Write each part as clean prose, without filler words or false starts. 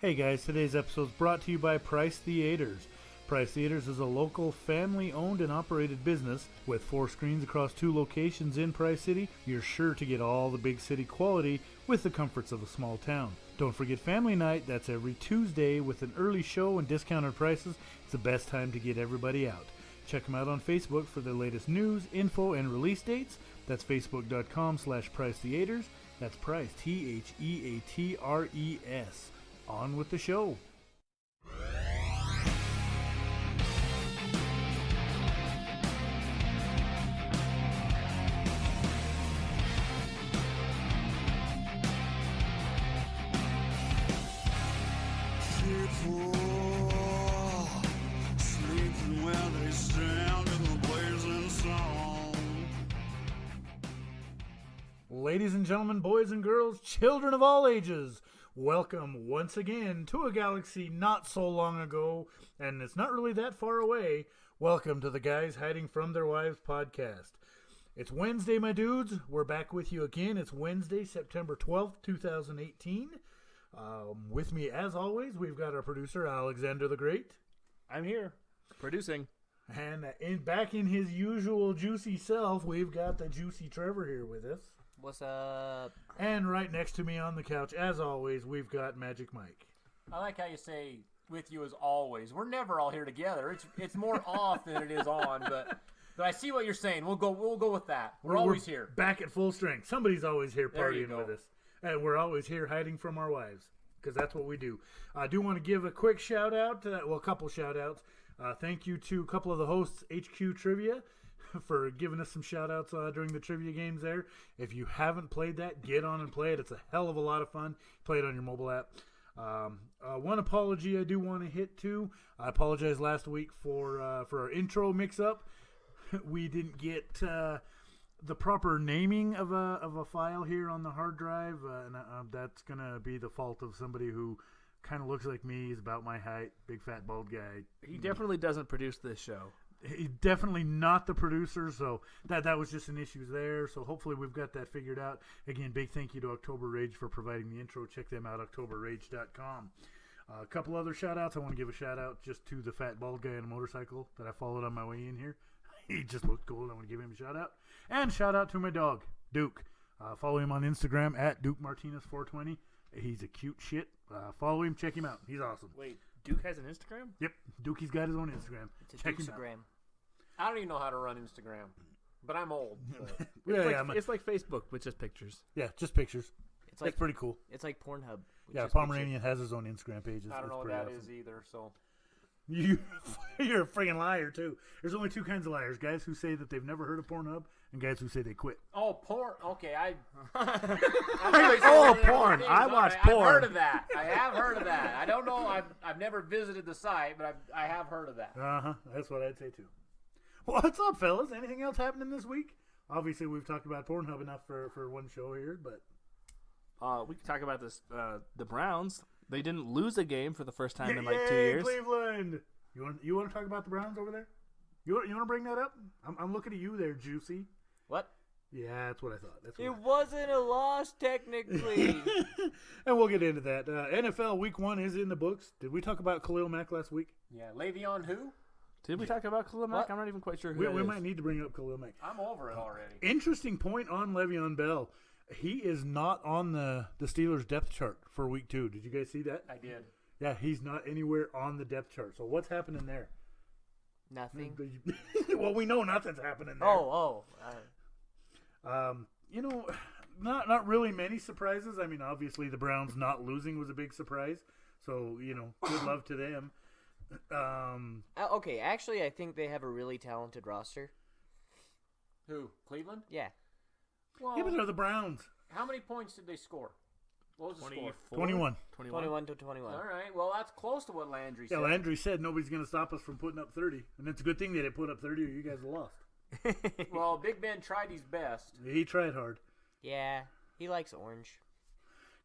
Hey guys, today's episode is brought to you by Price Theaters. Price Theaters is a local, family-owned and operated business. With 4 screens across 2 locations in Price City, you're sure to get all the big city quality with the comforts of a small town. Don't forget Family Night, that's every Tuesday with an early show and discounted prices. It's the best time to get everybody out. Check them out on Facebook for their latest news, info, and release dates. That's facebook.com/Price Theaters. That's Price, Theatres. On with the show. Ladies and gentlemen, boys and girls, children of all ages, welcome once again to a galaxy not so long ago, and it's not really that far away. Welcome to the Guys Hiding from Their Wives podcast. It's Wednesday, my dudes. We're back with you again. It's Wednesday, September 12th, 2018. With me, as always, we've got our producer, Alexander the Great. I'm here, producing. And back in his usual juicy self, we've got the juicy Trevor here with us. What's up? And right next to me on the couch, as always, we've got Magic Mike. I like how you say "with you as always." We're never all here together. It's more off than it is on, but I see what you're saying. We'll go with that. We're always here. Back at full strength. Somebody's always here There you partying go. with us. And we're always here hiding from our wives, because that's what we do. I do want to give a quick shout out, a couple shout outs. Thank you to a couple of the hosts, HQ Trivia, for giving us some shout outs during the trivia games there. If you haven't played that, get on and play it. It's a hell of a lot of fun. Play it on your mobile app. One apology I do want to hit too. I apologize last week for our intro mix up. We didn't get the proper naming of a file here on the hard drive, and that's gonna be the fault of somebody who kind of looks like me. He's about my height, big fat bald guy. He definitely doesn't produce this show. He's definitely not the producer, so that was just an issue there. So hopefully we've got that figured out. Again, big thank you to October Rage for providing the intro. Check them out, octoberrage.com. A couple other shout outs. I want to give a shout out just to the fat bald guy on a motorcycle that I followed on my way in here. He just looked cool. I want to give him a shout out. And shout out to my dog, Duke. Follow him on Instagram at DukeMartinez420. He's a cute shit. Follow him. Check him out. He's awesome. Wait, Duke has an Instagram? Yep. Dukey's got his own Instagram. It's a Check him out. Instagram. I don't even know how to run Instagram, but I'm old. So. It's like Facebook with just pictures. Yeah, just pictures. It's like That's pretty cool. It's like Pornhub. with Yeah, just Pomeranian has his own Instagram page. I don't know what that is either. So You're a freaking liar, too. There's only 2 kinds of liars. Guys who say that they've never heard of Pornhub and guys who say they quit. oh, porn. Okay, porn. I watch porn. I've heard of that. I have heard of that. I don't know. I've never visited the site, but I have heard of that. Uh-huh. That's what I'd say, too. What's up, fellas? Anything else happening this week? Obviously, we've talked about Pornhub enough for one show here, but... We can talk about this. The Browns, they didn't lose a game for the first time in like Yay, 2 years. Cleveland! You want to talk about the Browns over there? You want to bring that up? I'm looking at you there, Juicy. What? Yeah, that's what I thought. That's what It wasn't a loss technically. And we'll get into that. NFL Week 1 is in the books. Did we talk about Khalil Mack last week? Yeah, Le'Veon who? Did we talk about Khalil Mack? What? I'm not even quite sure who We that is. might need to bring up Khalil Mack. I'm over it already. Interesting point on Le'Veon Bell. He is not on the Steelers depth chart for Week 2. Did you guys see that? I did. Yeah, he's not anywhere on the depth chart. So what's happening there? Nothing. Well, we know nothing's happening there. Not really many surprises. I mean, obviously the Browns not losing was a big surprise. So, good love to them. Okay, actually, I think they have a really talented roster. Who? Cleveland? Yeah. Well, Yeah, but they're the Browns. how many points did they score? What was the score? 21. 21 to 21. All right. Well, that's close to what Landry said. Yeah, Landry said nobody's going to stop us from putting up 30. And it's a good thing they didn't put up 30 or you guys lost. Well, Big Ben tried his best. He tried hard. Yeah, he likes orange.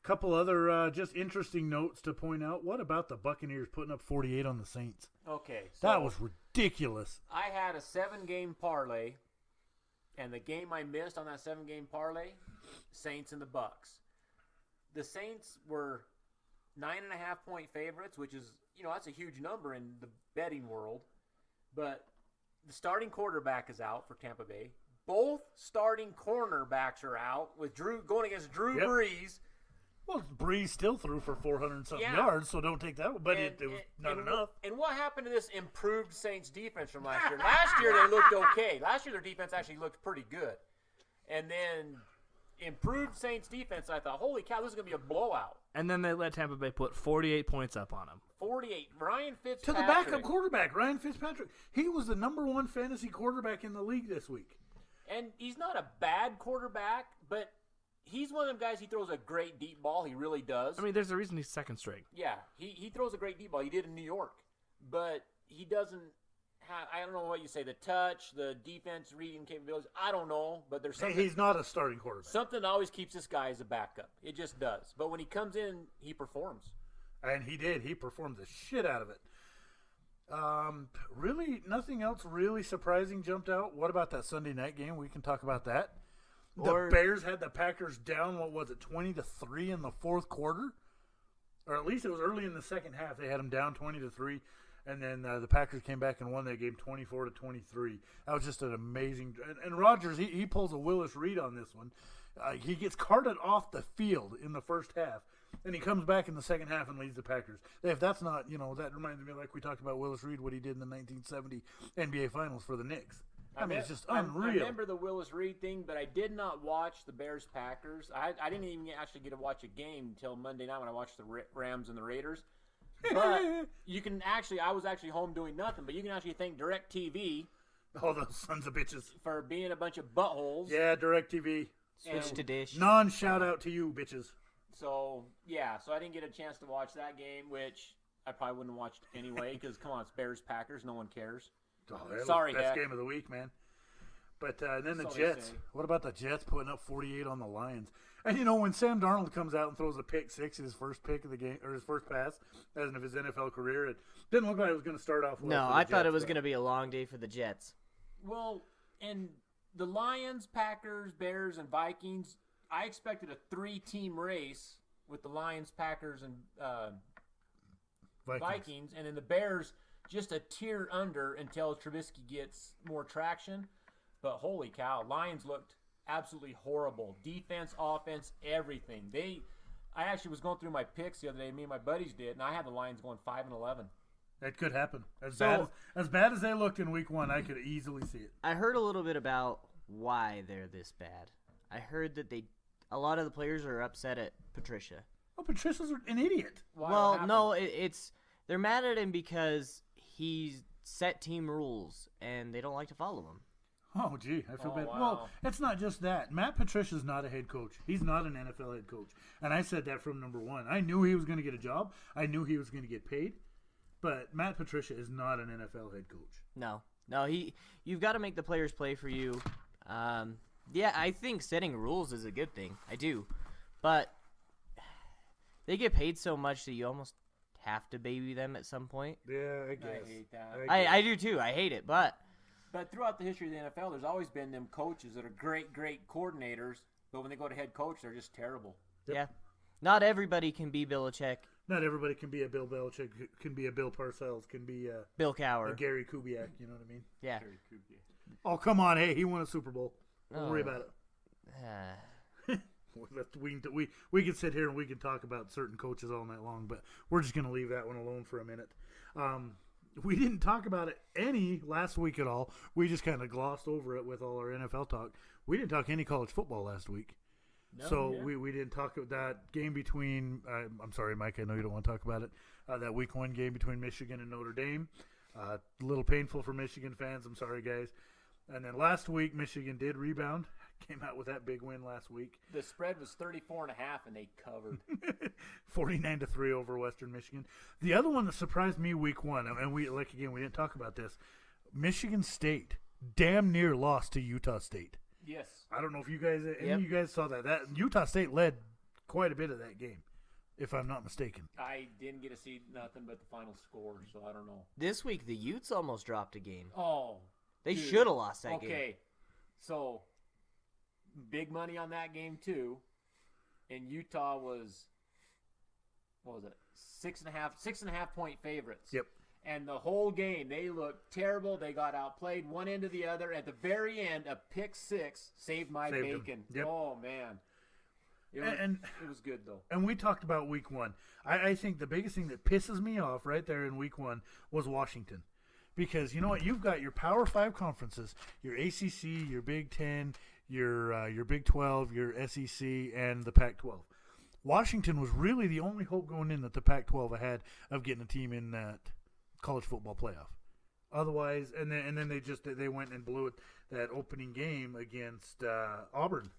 Couple other just interesting notes to point out. What about the Buccaneers putting up 48 on the Saints? Okay. So That was ridiculous. I had a 7-game parlay, and the game I missed on that 7-game parlay, Saints and the Bucks. The Saints were 9.5-point favorites, which is, that's a huge number in the betting world. But the starting quarterback is out for Tampa Bay. Both starting cornerbacks are out with going against Drew Yep. Brees. Well, Breeze still threw for 400-something Yeah. yards, so don't take that. But it was not enough. And what happened to this improved Saints defense from last year? Last year they looked okay. Last year their defense actually looked pretty good. And then improved Saints defense, I thought, holy cow, this is going to be a blowout. And then they let Tampa Bay put 48 points up on them. 48. Ryan To Fitzpatrick. the backup quarterback, Ryan Fitzpatrick. He was the number 1 fantasy quarterback in the league this week. And he's not a bad quarterback, but he's one of them guys, he throws a great deep ball. He really does. I mean, there's a reason he's second string. Yeah, he throws a great deep ball. He did in New York. But he doesn't have, I don't know what you say, the touch, the defense reading capabilities. I don't know, but there's Hey, something. he's not a starting quarterback. Something that always keeps this guy as a backup. It just does. But when he comes in, he performs. And he did. He performed the shit out of it. Really, nothing else really surprising jumped out. What about that Sunday night game? We can talk about that. The Bears had the Packers down, 20-3 in the fourth quarter? Or at least it was early in the second half. They had them down 20-3. And then the Packers came back and won that game 24-23. That was just an amazing. And Rodgers, he pulls a Willis Reed on this one. He gets carted off the field in the first half, and he comes back in the second half and leads the Packers. If that's not, that reminds me like we talked about Willis Reed, what he did in the 1970 NBA Finals for the Knicks. I mean, it's just unreal. I remember the Willis Reed thing, but I did not watch the Bears-Packers. I didn't even actually get to watch a game until Monday night when I watched the Rams and the Raiders. But you can actually, I was actually home doing nothing, but you can actually thank DirecTV Oh, those sons of bitches. for being a bunch of buttholes. Yeah, DirecTV. Switch to Dish. Non-shout out to you, bitches. So, yeah, so I didn't get a chance to watch that game, which I probably wouldn't have watched anyway, because, come on, it's Bears-Packers. No one cares. Oh, that was Sorry, best Heck. game of the week, man. But then the So they Jets. say. What about the Jets putting up 48 on the Lions? And when Sam Darnold comes out and throws a pick six, his first pick of the game or his first pass as of his NFL career, it didn't look like it was going to start off well. No, for the I thought it Jets, was but- going to be a long day for the Jets. Well, and the Lions, Packers, Bears, and Vikings, I expected a 3-team race with the Lions, Packers, and Vikings, and then the Bears just a tier under until Trubisky gets more traction. But holy cow, Lions looked absolutely horrible. Defense, offense, everything. I actually was going through my picks the other day. Me and my buddies did, and I had the Lions going 5-11. That could happen. As So- bad as they looked in week one, I could easily see it. I heard a little bit about why they're this bad. I heard that a lot of the players are upset at Patricia. Oh, Patricia's an idiot. Why, Well, what happened? no, it's they're mad at him because he's set team rules and they don't like to follow them. Oh, gee, I feel Oh, bad. wow. Well, it's not just that. Matt Patricia's not a head coach. He's not an NFL head coach. And I said that from number one. I knew he was going to get a job. I knew he was going to get paid. But Matt Patricia is not an NFL head coach. No, you've got to make the players play for you. Yeah, I think setting rules is a good thing. I do, but they get paid so much that you almost have to baby them at some point. Yeah, I I guess. hate that. I do too. I hate it, but But throughout the history of the NFL, there's always been them coaches that are great, great coordinators, but when they go to head coach, they're just terrible. Yep. yeah, not everybody can be Belichick, Not everybody can be a Bill Belichick, can be a Bill Parcells, can be a Bill Cowher. Gary Kubiak, you know what I mean? Yeah. Oh, come on. Hey, he won a Super Bowl. Don't worry Oh. about it. We can sit here and we can talk about certain coaches all night long, but we're just going to leave that one alone for a minute. We didn't talk about it any last week at all. We just kind of glossed over it with all our NFL talk. We didn't talk any college football last week. We didn't talk about that game between I'm sorry, Mike, I know you don't want to talk about it. That week one game between Michigan and Notre Dame. A little painful for Michigan fans. I'm sorry, guys. And then last week, Michigan did rebound. Came out with that big win last week. The spread was 34.5, and they covered. 49-3 over Western Michigan. The other one that surprised me week one, and we didn't talk about this. Michigan State damn near lost to Utah State. Yes. I don't know if you guys, any Yep. of you guys saw that. That Utah State led quite a bit of that game, if I'm not mistaken. I didn't get to see nothing but the final score, so I don't know. This week the Utes almost dropped a game. Oh. They dude. should have lost that game. Okay. So, big money on that game, too. And Utah was what was it? 6.5 point favorites. Yep. And the whole game, they looked terrible. They got outplayed one end to the other. At the very end, a pick six saved my Saved 'em. bacon. Yep. Oh, man. It was good, though. And we talked about week one. I think the biggest thing that pisses me off right there in week one was Washington. Because you know what? You've got your Power 5 conferences, your ACC, your Big 10, your Big 12, your SEC, and the Pac-12. Washington was really the only hope going in that the Pac-12 had of getting a team in that college football playoff. Otherwise, and then they went and blew it that opening game against Auburn.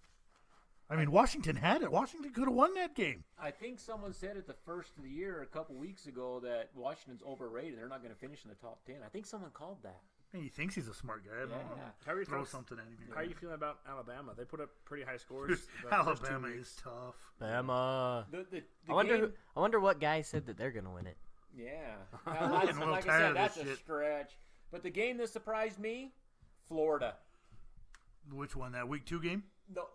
I mean, Washington had it. Washington could have won that game. I think someone said at the first of the year a couple weeks ago that Washington's overrated. They're not going to finish in the top 10. I think someone called that. He thinks he's a smart guy. I don't know. How are you Throw feeling- something at him. How are you feeling about Alabama? They put up pretty high scores. the first 2 Alabama weeks. is tough. Bama. The I wonder. game, I wonder what guy said that they're gonna win it. yeah. I'm Now, getting real like I tired said, of that's this a shit. stretch. But the game that surprised me, Florida. Which one? That week 2 game?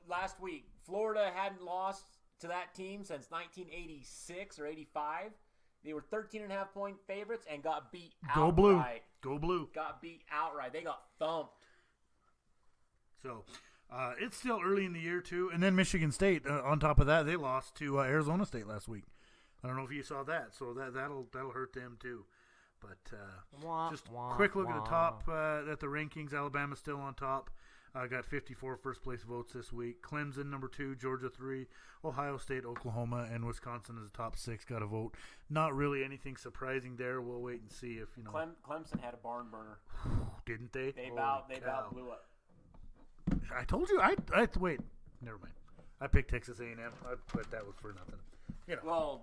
Last week, Florida hadn't lost to that team since 1986 or 85. They were 13.5 point favorites and got beat Go blue. outright. Go blue. Got beat outright. They got thumped. So it's still early in the year, too. And then Michigan State, on top of that, they lost to Arizona State last week. I don't know if you saw that. So that'll hurt them, too. But just quick look at the top, at the rankings. Alabama's still on top. Got 54 first-place votes this week. Clemson, number 2. Georgia, 3. Ohio State, Oklahoma, and Wisconsin is the top 6. Got a vote. Not really anything surprising there. We'll wait and see if, Clemson had a barn burner. didn't they? They Holy about cow. blew up. I told you. I wait. Never mind. I picked Texas A&M. But that was for nothing. Well,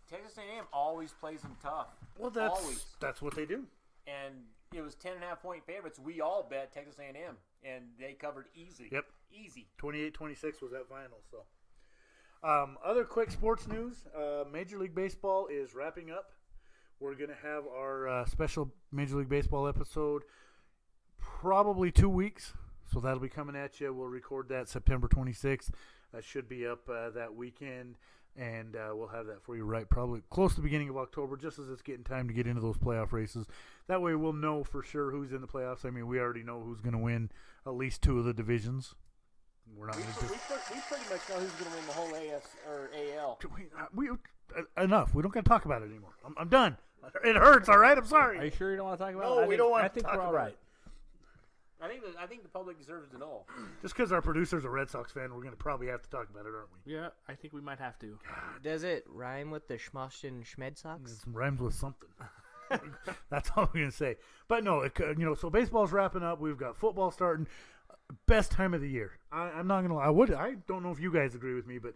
Texas A&M always plays them tough. Well, always. that's what they do. And it was 10.5 point favorites. We all bet Texas A&M, and they covered easy. Yep. Easy. 28-26 was that final. So, other quick sports news: Major League Baseball is wrapping up. We're gonna have our special Major League Baseball episode probably 2 weeks. So that'll be coming at you. We'll record that September 26th. That should be up that weekend. And we'll have that for you probably close to the beginning of October, just as it's getting time to get into those playoff races. That way we'll know for sure who's in the playoffs. I mean, we already know who's going to win at least 2 of the divisions. We're not We going to pretty much know who's going to win the whole AS or AL. we enough. We don't got to talk about it anymore. I'm done. It hurts, all right? I'm sorry. Are you sure you don't want to talk about No, it? we don't want I to think talk we're all about right. it. I think the public deserves to know. Just because our producer's a Red Sox fan, we're going to probably have to talk about it, aren't we? Yeah, I think we might have to. Does it rhyme with the Schmosh and Schmed Sox? It rhymes with something. That's all I'm going to say. But no, so baseball's wrapping up. We've got football starting. Best time of the year. I'm not going to lie. I don't know if you guys agree with me, but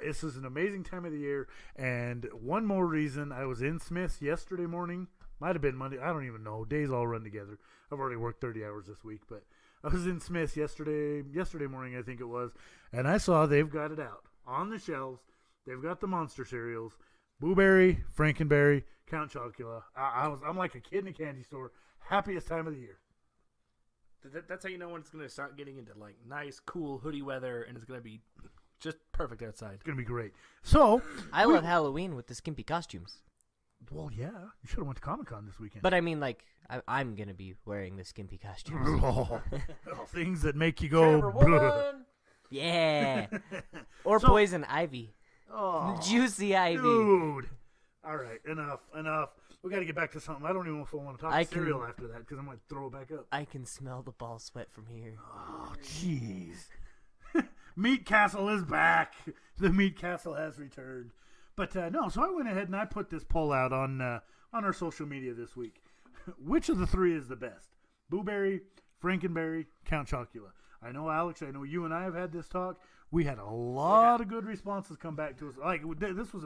this is an amazing time of the year. And one more reason, I was in Smith's yesterday morning. Might have been Monday. I don't even know. Days all run together. I've already worked 30 hours this week, but I was in Smith's yesterday morning, I think it was, and I saw they've got it out on the shelves. They've got the monster cereals, Boo Berry, Frankenberry, Count Chocula. I'm like a kid in a candy store. Happiest time of the year. That's how you know when it's going to start getting into like nice, cool hoodie weather, and it's going to be just perfect outside. It's gonna be great. So I love Halloween with the skimpy costumes. well, yeah, you should have went to Comic-Con this weekend. But I mean, like, I'm gonna be wearing the skimpy costumes. Things that make you go. Trevor "Bleh." Wood. Yeah. Or So- poison ivy. Oh, Juicy ivy. dude. All right, enough. We got to get back to something. I don't even know if I want to talk I cereal can- after that because I'm going to throw it back up. I can smell the ball sweat from here. Oh, jeez. Meat Castle is back. The Meat Castle has returned. But no, so I went ahead and I put this poll out on our social media this week. Which of the 3 is the best? Boo Berry, Frankenberry, Count Chocula. I know, Alex, I know you and I have had this talk. We had a lot of good responses come back to us. Like this was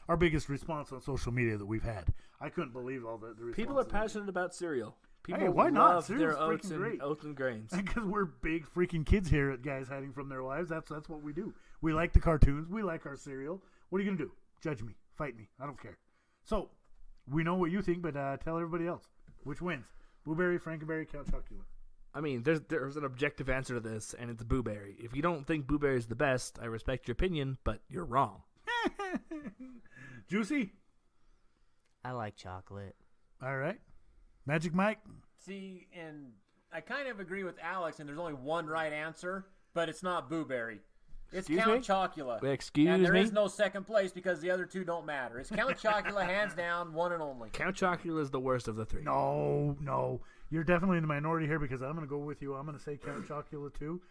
our biggest response on social media that we've had. I couldn't believe all the responses. People are passionate about cereal. People Hey, why not? love Cereal's their oats freaking and great. oats and grains. Because we're big freaking kids here at Guys Hiding from Their Wives. That's what we do. We like the cartoons. We like our cereal. What are you going to do? Judge me. Fight me. I don't care. So, we know what you think, but tell everybody else. Which wins? Blueberry, Frankenberry, Count Chocula. I mean, there's an objective answer to this, and it's Boo Berry. If you don't think Boo Berry is the best, I respect your opinion, but you're wrong. Juicy? I like chocolate. All right. Magic Mike? See, and I kind of agree with Alex, and there's only one right answer, but it's not Blueberry. It's Excuse Count me? Chocula. Excuse and there me? is no second place because the other two don't matter. It's Count Chocula, hands down, one and only. Count Chocula is the worst of the three. No. You're definitely in the minority here because I'm going to go with you. I'm going to say Count Chocula too.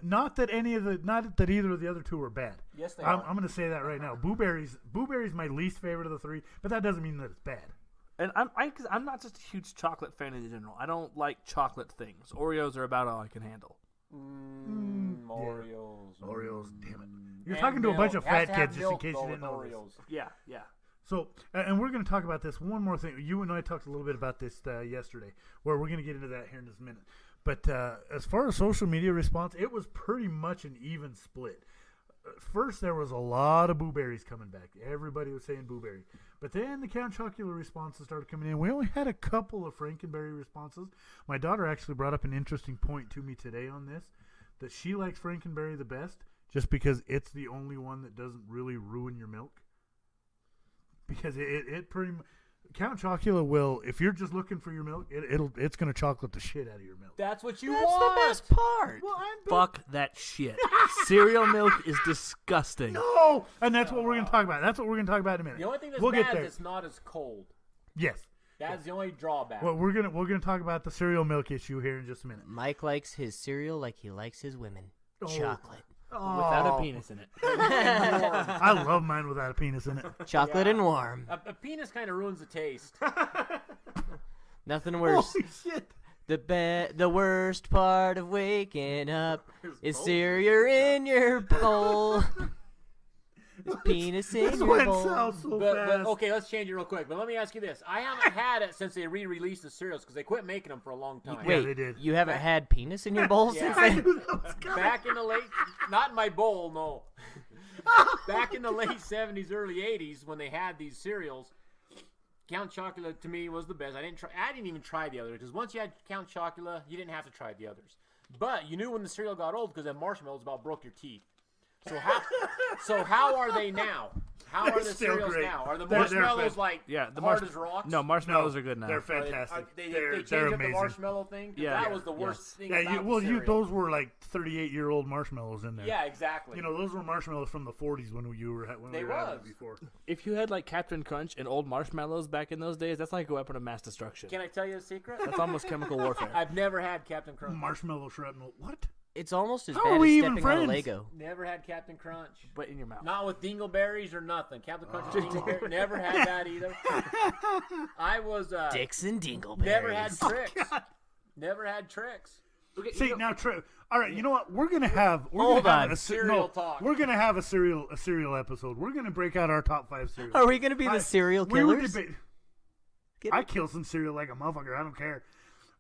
Not that either of the other two are bad. Yes, they I'm are. going to say that right now. Blueberry's my least favorite of the three, but that doesn't mean that it's bad. And cause I'm not just a huge chocolate fan in general. I don't like chocolate things. Oreos are about all I can handle. Oreos. Damn it. You're And talking to a bunch milk. of Has fat to have kids just in milk, case though, you didn't know with this. Oreos. Yeah. So, and we're going to talk about this. One more thing. You and I talked a little bit about this yesterday, where we're going to get into that here in just a minute. But as far as social media response, it was pretty much an even split. First, there was a lot of blueberries coming back. Everybody was saying blueberry. But then the Count Chocula responses started coming in. We only had a couple of Frankenberry responses. My daughter actually brought up an interesting point to me today on this, that she likes Frankenberry the best just because it's the only one that doesn't really ruin your milk. Because it pretty much... Count Chocula will, if you're just looking for your milk, it's going to chocolate the shit out of your milk. That's what you That's want. the best part. Well, Fuck that shit. Cereal milk is disgusting. No! And that's what we're going to talk about. That's what we're going to talk about in a minute. The only thing that's we'll bad get there. is it's not as cold. Yes. That's the only drawback. Well, we're gonna talk about the cereal milk issue here in just a minute. Mike likes his cereal like he likes his women. Oh. Chocolate. Without a penis in it. I love mine without a penis in it. Chocolate Yeah. and warm. A penis kind of ruins the taste. Nothing worse. Holy shit! The worst part of waking up is cereal in your bowl. Is penis in This your went bowl. south so But fast. okay, let's change it real quick. But let me ask you this: I haven't had it since they re-released the cereals because they quit making them for a long time. Yeah, Wait, they did. you haven't had penis in your bowl Yeah. since I then? knew that was coming. Back in the late, not in my bowl, no. Back in the late '70s, early '80s, when they had these cereals, Count Chocula to me was the best. I didn't even try the others because once you had Count Chocula, you didn't have to try the others. But you knew when the cereal got old because the marshmallows about broke your teeth. So how are they now? How are the still cereals great. now? Are the They're marshmallows fan- like Yeah, the hard as rocks? No, marshmallows are good now. They're Are they- fantastic. They they're changed they're up the amazing. marshmallow thing. 'Cause Yeah. that was the worst thing. Yeah, about the cereal. those were like 38-year-old marshmallows in there. Yeah, exactly. You know, those were marshmallows from the 40s when we were having it was. before. If you had like Captain Crunch and old marshmallows back in those days, that's like a weapon of mass destruction. Can I tell you a secret? That's almost chemical warfare. I've never had Captain Crunch. Marshmallow shrapnel. What? It's almost as How are bad we as even stepping on a friends? Lego. Never had Captain Crunch. But in your mouth. Not with dingleberries or nothing. Captain Crunch with dingleberries. Never had that either. I was Dixon Dingleberries. never had tricks. Never had tricks. Okay, See now, all right. You know what? We're gonna have. Hold on. Cereal talk. We're gonna have a cereal episode. We're gonna break out our top 5 cereals. Are we going to be the serial We were killers? I kill some cereal like a motherfucker. I don't care.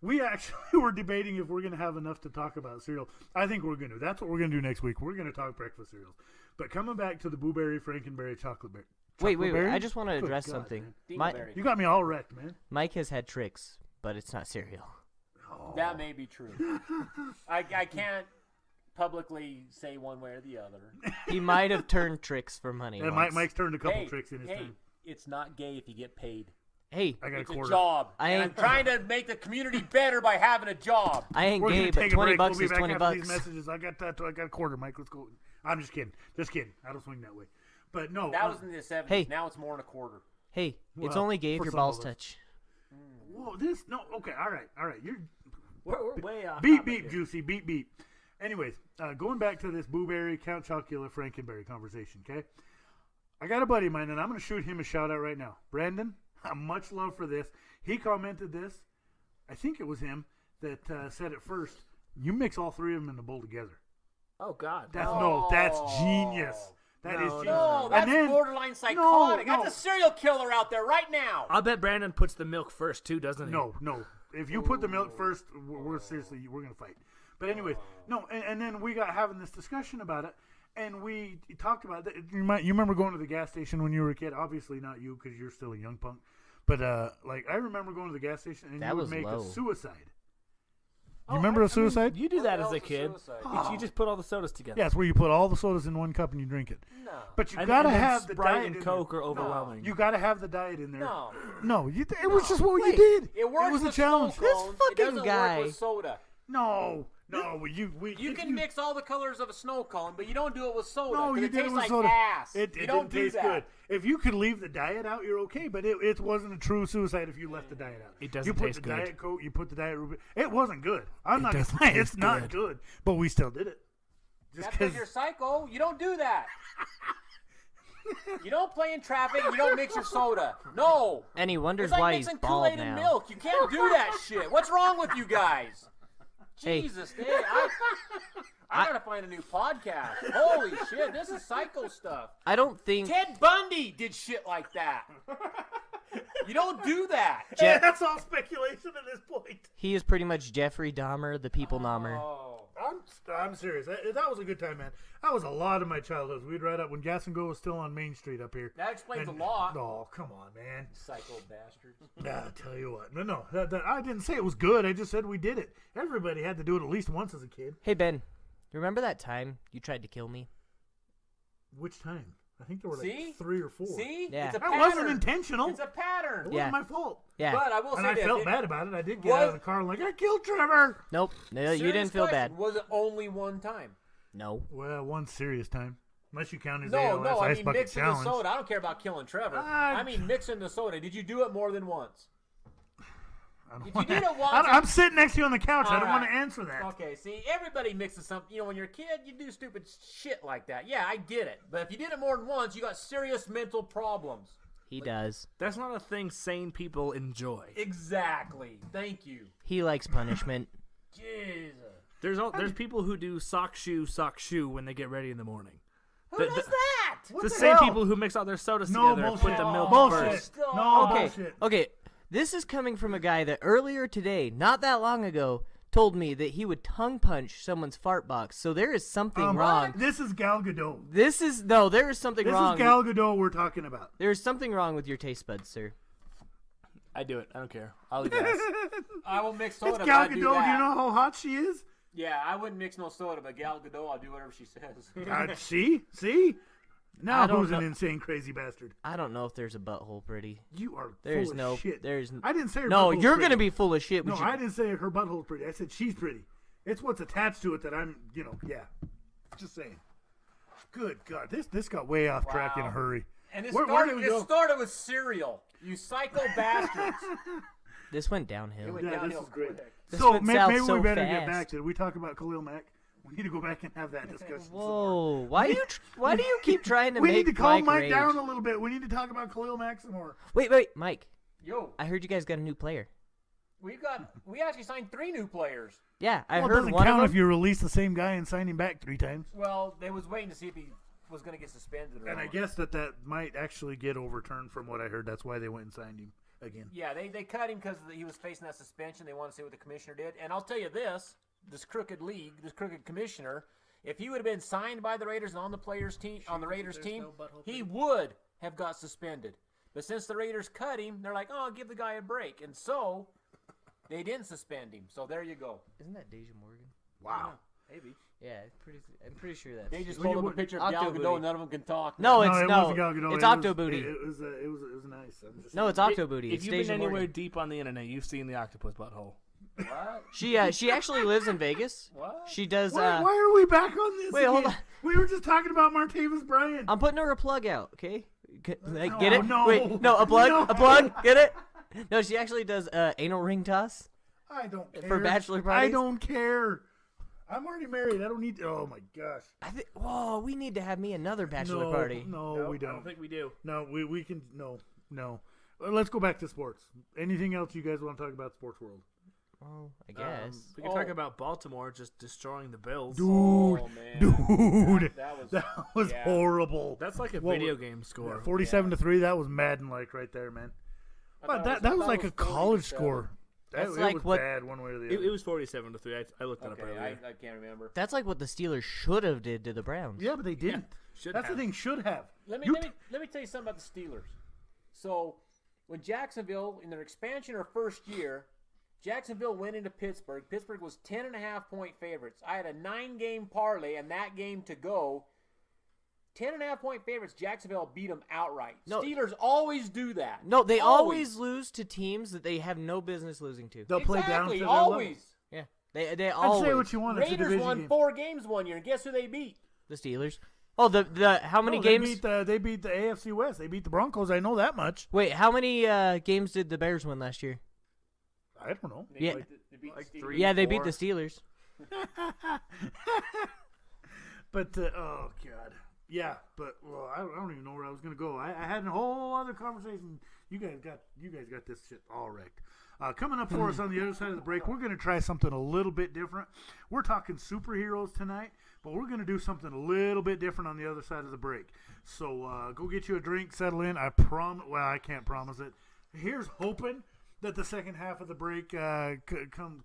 We actually were debating if we're going to have enough to talk about cereal. I think we're going to. That's what we're going to do next week. We're going to talk breakfast cereals. But coming back to the Blueberry, Frankenberry, Chocolate Berry. Wait. Chocolate I just want to Good address God, something. man. Dingleberry. You got me all wrecked, man. Mike has had tricks, but it's not cereal. That may be true. I can't publicly say one way or the other. He might have turned tricks for money. And once. Mike's turned a couple Hey, tricks in his hey, time. it's not gay if you get paid. Hey, I got It's a a quarter. job. I And ain't- I'm trying to make the community better by having a job. I ain't We're gay, gonna but take a 20 break. bucks We'll be is back 20 after bucks. these messages. I got a quarter, Mike. Let's go. I'm just kidding. Just kidding. I don't swing that way. But no. That was in the 70s. Hey. Now it's more than a quarter. Hey, it's Well, only gay if for your some balls of us. touch. Whoa, this no. Okay, all right. You're We're way off. beep topic beep here. juicy beep beep. Anyways, going back to this Blueberry, Count Chocula, Frankenberry conversation. Okay, I got a buddy of mine, and I'm going to shoot him a shout out right now. Brandon, much love for this. He commented this. I think it was him that said it first. You mix all 3 of them in the bowl together. Oh God. That's genius. That is genius. No, And that's then- borderline psychotic. no. That's a serial killer out there right now. I'll bet Brandon puts the milk first too, doesn't he? No. If you put the milk first, we're seriously we're gonna fight. But anyways, no. And then we got having this discussion about it, and we talked about it. You remember going to the gas station when you were a kid? Obviously not you because you're still a young punk. But like I remember going to the gas station and That you would was make low. a suicide. You remember a suicide? You do that What as the a hell's kid. suicide? You just put all the sodas together. Yeah, it's where you put all the sodas in one cup and you drink it. No. But you And- gotta and then have the Sprite diet and in Coke there. are overwhelming. You gotta have the diet in there. No. No, it was just what you Wait, did. It works was a with challenge. snow cones. This It doesn't fucking guy. work with soda. No, You if can mix all the colors of a snow cone, but you don't do it with soda. No, 'cause you it did it tastes with like soda. ass. It you don't didn't do taste that. good. If you could leave the diet out, you're okay. But it wasn't a true suicide if you left the diet out. It doesn't You put taste the good. Diet Coke. You put the Diet Ruby. It wasn't good. I'm not gonna doesn't say it's taste not good. good, but we still did it. Just That's because because you're psycho. You don't do that. You don't play in traffic. You don't mix your soda. No. And he wonders It's like why he's mixing bald Kool-Aid now. and milk. You can't do that shit. What's wrong with you guys? Hey. Jesus, dude. I gotta find a new podcast. Holy shit, this is psycho stuff. I don't think Ted Bundy did shit like that. You don't do that. yeah, that's all speculation at this point. he is pretty much Jeffrey Dahmer, the people nommer. Oh. I'm serious. That was a good time, man. That was a lot of my childhood. We'd ride up when Gas and Go was still on Main Street up here. That explains And- a lot. Oh, come on, man. Psycho bastards. Nah, I tell you what. No. I didn't say it was good. I just said we did it. Everybody had to do it at least once as a kid. Hey Ben, remember that time you tried to kill me? Which time? I think there were like See? 3 or 4. See? Yeah. It's a That pattern. wasn't intentional. It's a pattern. It Yeah. wasn't my fault. Yeah. But I will And say I this. felt it- bad about it. I did get out of the car and like, I killed Trevor. Nope. No, you serious didn't feel question, bad. Was it only one time? No. Well, one serious time. Unless you count his No, ALS no, I Ice mean Bucket mixing Challenge. the soda. I don't care about killing Trevor. Ah, I mean mixing the soda. Did you do it more than once? I don't If you wanna- did it once, I'm sitting next to you on the couch. I don't All want to right. answer that. Okay, see, everybody mixes something. You know, when you're a kid, you do stupid shit like that. Yeah, I get it. But if you did it more than once, you got serious mental problems. He does. That's not a thing sane people enjoy. Exactly. Thank you. He likes punishment. Jesus. There's people who do sock shoe when they get ready in the morning. Who does that? What The the same hell? people who mix all their sodas No together and bullshit. put the milk Bullshit. first. No Okay. bullshit. Okay. This is coming from a guy that earlier today, not that long ago, told me that he would tongue punch someone's fart box. So there is something wrong. This is Gal Gadot. There is something This wrong. is Gal Gadot we're talking about. There is something wrong with your taste buds, sir. I do it. I don't care. I'll eat ass. I will mix soda, It's but Gal I Gadot. do Do you that. know how hot she is? Yeah, I wouldn't mix no soda, but Gal Gadot, I'll do whatever she says. See? Now I don't who's an know. insane, crazy bastard? I don't know if there's a butthole pretty. You are There's full no. of shit. There's. I didn't say her No, butthole's you're pretty. gonna be full of shit. No, We should- I didn't say her butthole's pretty. I said she's pretty. It's what's attached to it that I'm, yeah. Just saying. Good God, this got way off track in a Wow. hurry. And it Where started, did we it go? started with cereal. You psycho bastards. This went downhill. went Yeah, this downhill is great. quick. This So went maybe south we so better get fast. back to it. We talk about Khalil Mack. We need to go back and have that discussion. some more. Whoa! Why do you keep trying to We make need to calm Mike rage? down a little bit. We need to talk about Khalil Mack some more. Wait, Mike. Yo, I heard you guys got a new player. we actually signed 3 new players. Yeah, I Well, it heard doesn't one count of if them. you release the same guy and sign him back 3 times. Well, they was waiting to see if he was going to get suspended or And I not. guess that might actually get overturned from what I heard. That's why they went and signed him again. Yeah, they cut him because he was facing that suspension. They want to see what the commissioner did. And I'll tell you this crooked league, this crooked commissioner, if he would have been signed by the Raiders and on the players team, on the Raiders team, he would have got suspended. But since the Raiders cut him, they're like, oh, give the guy a break. And so they didn't suspend him. So there you go. Isn't that Deja Morgan? Wow. Maybe. Yeah, I'm pretty sure that's. They just Well, pulled you up a picture of Gal Octo Gadot Booty. and none of them can talk. No, it it's wasn't Gal Gadot. It's It Octo was- Booty. It was nice. I'm just No, it's saying. Octo Booty. If It's you've been Deja anywhere Morgan. deep on the internet, you've seen the octopus butthole. What? She actually lives in Vegas. What? She does. Why are we back on this? wait, hold again? on. We were just talking about Martavis Bryant. I'm putting her a plug out. Okay. Like, No, get it? no. Wait, no, a plug, No. a plug. Get it? No, she actually does anal ring toss. I don't care. For bachelor I parties? don't care. I'm already married. I don't need to. Oh, my gosh. Whoa, we need to have me another bachelor No, party. No, we I don't. don't think we do. No, we can. No. Let's go back to sports. Anything else you guys want to talk about sports world? Well, I guess. We can talk about Baltimore just destroying the Bills. Dude, Oh, man. dude, That was yeah. horrible. That's like a What video was- game score. 47-3. That was Madden-like right there, man. But that was like a college score. That's It like was what- bad one way or the It other. was 47-3. I looked that up Okay, earlier. I can't remember. That's like what the Steelers should have did to the Browns. Yeah, but they didn't. should That's have. the thing. Should have. Let me tell you something about the Steelers. So when Jacksonville in their expansion or first year Jacksonville went into Pittsburgh. Pittsburgh was 10.5-point favorites. I had a 9-game parlay and that game to go. 10.5-point favorites. Jacksonville beat them outright. No. Steelers always do that. No, they always lose to teams that they have no business losing to. They'll play down to Exactly, their always. Yeah, they level. always. I'd say what you want. It's a Raiders division won game. 4 games one year, and guess who they beat? The Steelers. Oh, the how many No, games? They beat the AFC West. They beat the Broncos. I know that much. Wait, how many games did the Bears win last year? I don't know. They Yeah. beat Like the Steelers. 3, Yeah, they beat 4. the Steelers. But oh god, yeah. But well, I don't even know where I was gonna go. I had a whole other conversation. You guys got this shit all wrecked. Coming up for us on the other side of the break, we're gonna try something a little bit different. We're talking superheroes tonight, but we're gonna do something a little bit different on the other side of the break. So go get you a drink, settle in. I promise. Well, I can't promise it. Here's hoping that the second half of the break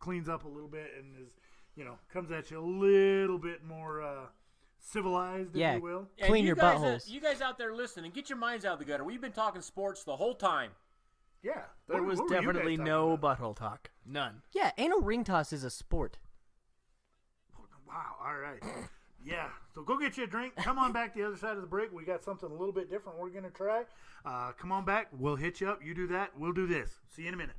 cleans up a little bit and is, comes at you a little bit more civilized, Yeah. if you will. And Clean you your guys, buttholes. You guys out there listening, get your minds out of the gutter. We've been talking sports the whole time. Yeah. There was What were you guys definitely talking no about? butthole talk. None. Yeah, anal ring toss is a sport. Wow. All right. Yeah. So go get you a drink. Come on back to the other side of the break. We got something a little bit different we're going to try. Come on back. We'll hit you up. You do that. We'll do this. See you in a minute.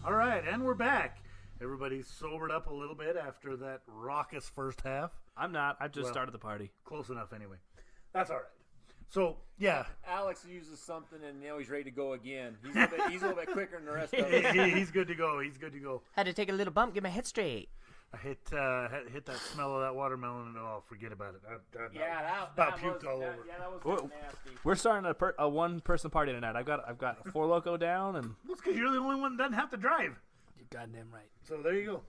All right, and we're back. Everybody's sobered up a little bit after that raucous first half. I'm not. I just Well- started the party. Close enough, anyway. That's all right. So, yeah, Alex uses something, and now he's ready to go again. He's a little bit quicker than the rest of us. he's good to go. He's good to go. Had to take a little bump, get my head straight. I hit that smell of that watermelon, and oh, forget about it. I Yeah, about that puked was, all that, over. yeah, that was Whoa. kinda nasty. We're starting a one-person party tonight. I've got a Four Loco down, and That's because you're the only one that doesn't have to drive. you're goddamn right. So there you go.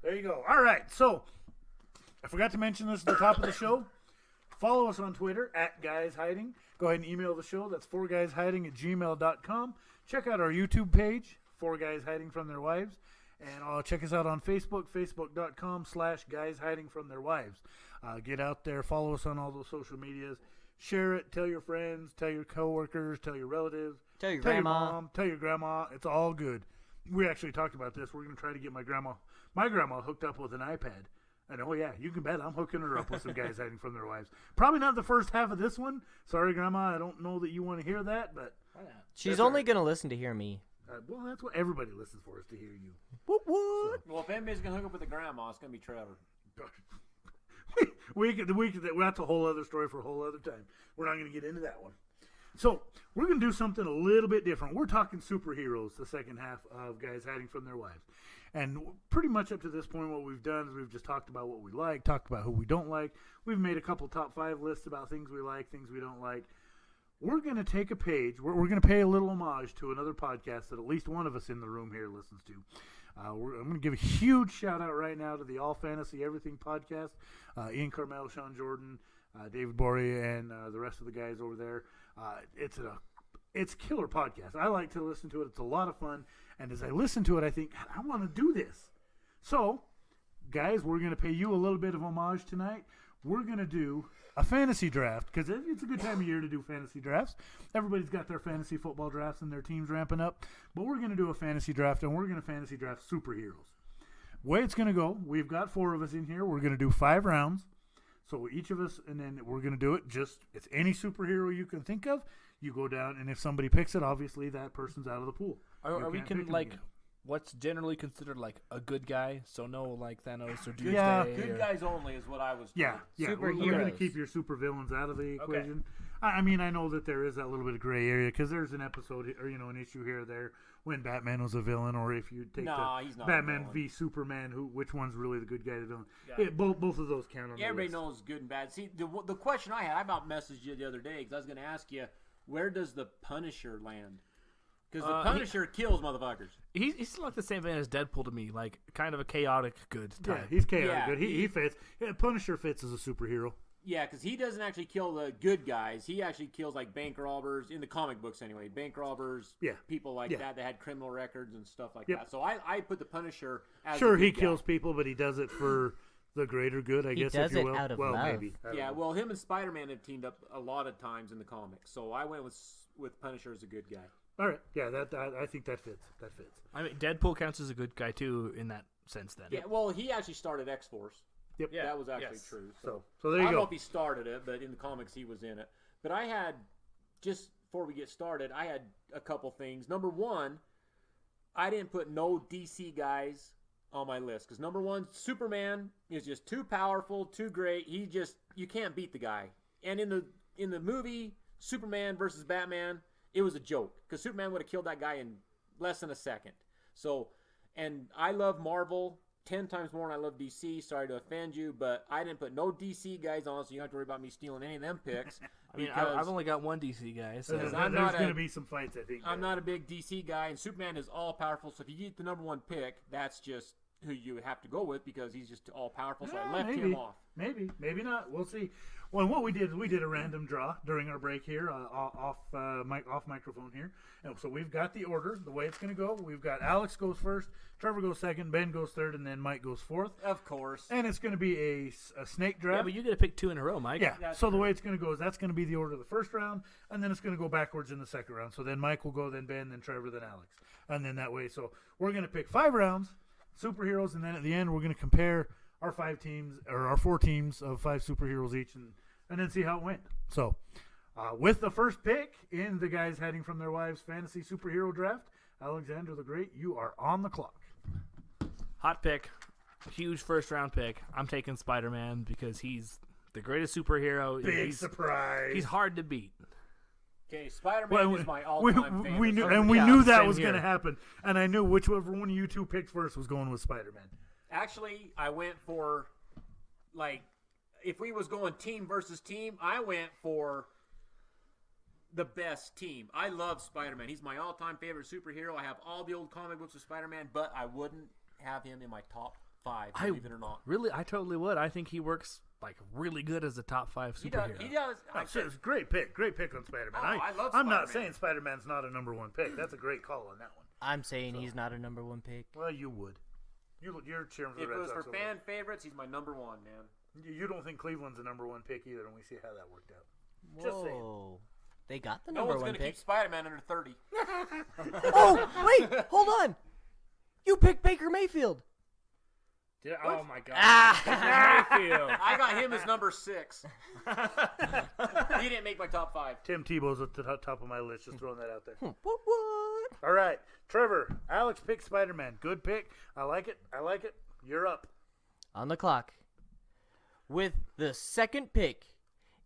There you go. All right. So I forgot to mention this at the top of the show. Follow us on Twitter @GuysHiding. Go ahead and email the show. That's 4guyshiding@gmail.com. Check out our YouTube page, 4 Guys Hiding from Their Wives. And check us out on Facebook, facebook.com/GuysHidingFromTheirWives. Get out there. Follow us on all those social medias. Share it. Tell your friends. Tell your coworkers. Tell your relatives. Tell your Tell grandma. your mom. Tell your grandma. It's all good. We actually talked about this. We're going to try to get my grandma hooked up with an iPad. And oh yeah, you can bet I'm hooking her up with some guys hiding from their wives. Probably not the first half of this one. Sorry, Grandma. I don't know that you want to hear that, but She's That's only all right. going to listen to hear me. well, that's what everybody listens for, is to hear you. What? What? Well, if anybody's gonna hook up with the grandma, it's gonna be Trevor. That's a whole other story for a whole other time. We're not going to get into that one. So we're going to do something a little bit different. We're talking superheroes, the second half of Guys Hiding from Their Wives. And pretty much up to this point, what we've done is we've just talked about what we like, talked about who we don't like. We've made a couple top 5 lists about things we like, things we don't like. We're going to take a page. We're going to pay a little homage to another podcast that at least one of us in the room here listens to. I'm going to give a huge shout out right now to the All Fantasy Everything podcast. Ian Carmel, Sean Jordan, David Bory, and the rest of the guys over there. It's a killer podcast. I like to listen to it. It's a lot of fun. And as I listen to it, I think, I want to do this. So, guys, we're going to pay you a little bit of homage tonight. We're going to do a fantasy draft, because it's a good time of year to do fantasy drafts. Everybody's got their fantasy football drafts and their teams ramping up. But we're going to do a fantasy draft, and we're going to fantasy draft superheroes. Way it's going to go, we've got 4 of us in here. We're going to do 5 rounds. So each of us, and then we're going to do it it's any superhero you can think of. You go down, and if somebody picks it, obviously that person's out of the pool. Are we can't can pick 'em like again. what's generally considered like a good guy? So no like Thanos or Doomsday. Yeah. Good or- guys only is what I was. Yeah, told. yeah. We're going to Superheroes. keep your supervillains out of the equation. I mean, I know that there is that little bit of gray area because there's an episode or an issue here or there when Batman was a villain, or if you take Nah, he's the not a Batman villain. v Superman, which one's really the good guy, the villain? Yeah. Both of those count on. Yeah, the everybody list. knows good and bad. See, the question I had, I about messaged you the other day because I was going to ask you, where does the Punisher land? Because the Punisher kills motherfuckers. He's like the same thing as Deadpool to me, like kind of a chaotic good Yeah, type. he's chaotic Yeah, good. He fits. Yeah, Punisher fits as a superhero. Yeah, because he doesn't actually kill the good guys. He actually kills like bank robbers in the comic books anyway. Bank robbers, Yeah. people like Yeah. that had criminal records and stuff like Yep. that. So I put the Punisher as Sure, a he good guy. kills people, but he does it for the greater good, I He guess. does if you it will. out of well, love. maybe. I don't Yeah, know. well, him and Spider-Man have teamed up a lot of times in the comics. So I went with Punisher as a good guy. All right. Yeah, I think that fits. That fits. I mean, Deadpool counts as a good guy too in that sense. Then. Yeah, well, he actually started X-Force. Yep. Yeah. That was actually yes. true. So there I you don't know go. if he started it, but in the comics he was in it. But I had, just before we get started, I had a couple things. Number one, I didn't put no DC guys on my list because number one, Superman is just too powerful, too great. You can't beat the guy. And in the movie Superman versus Batman, it was a joke because Superman would have killed that guy in less than a second. So, and I love Marvel 10 times more than I love DC. Sorry to offend you, but I didn't put no DC guys on, so you don't have to worry about me stealing any of them picks. I mean, because I've only got one DC guy, so There's I'm not going to a- be some fights, I think. I'm not a big DC guy, and Superman is all powerful. So if you get the number one pick, that's just who you have to go with because he's just all powerful. So I left him off. Maybe not. We'll see. Well, what we did is we did a random draw during our break here, off microphone here. And so we've got the order, the way it's going to go. We've got Alex goes first, Trevor goes second, Ben goes third, and then Mike goes fourth. Of course. And it's going to be a snake yeah, draft. but you get to pick 2 in a row, Mike. Yeah. That's So the way it's going to go is that's going to be the order of the first round, and then it's going to go backwards in the second round. So then Mike will go, then Ben, then Trevor, then Alex, and then that way. So we're going to pick 5 rounds, superheroes, and then at the end we're going to compare our 5 teams or our 4 teams of 5 superheroes each, and then see how it went. So with the first pick in the guys heading from their wives' fantasy superhero draft, Alexander the Great, you are on the clock. Hot pick, huge first round pick. I'm taking Spider-Man because he's the greatest superhero. Big he's, surprise. he's hard to beat. Okay, Spider-Man Well, is my all-time favorite. we knew, So- and we Yeah, knew that same was going to here. happen, and I knew whichever one of you two picked first was going with Spider-Man. Actually, I went for, like, if we was going team versus team, I went for the best team. I love Spider-Man. He's my all-time favorite superhero. I have all the old comic books of Spider-Man, but I wouldn't have him in my top 5, believe it or not. Really, I totally would. I think he works like really good as a top 5 He does. superhero. He does. Oh, shit, it's a great pick on Spider-Man. Oh, I love I'm not Spider-Man. saying Spider-Man's not a number 1 pick. That's a great call on that one. I'm saying he's not a number 1 pick. Well, you would. You're cheering for If the it Red was for Sox. over fan favorites, he's my number 1, man. there. You don't think Cleveland's a number 1 pick either, and we see how that worked out. Just saying. Whoa. They got the No number one's 1 going to pick. keep Spider-Man under 30. Oh, wait, hold on. You picked Baker Mayfield. Oh my god. Ah. I got him as number 6. He didn't make my top 5. Tim Tebow's at the top of my list. Just throwing that out there. What? What? All right, Trevor. Alex picked Spider-Man. Good pick. I like it. You're up. On the clock. With the second pick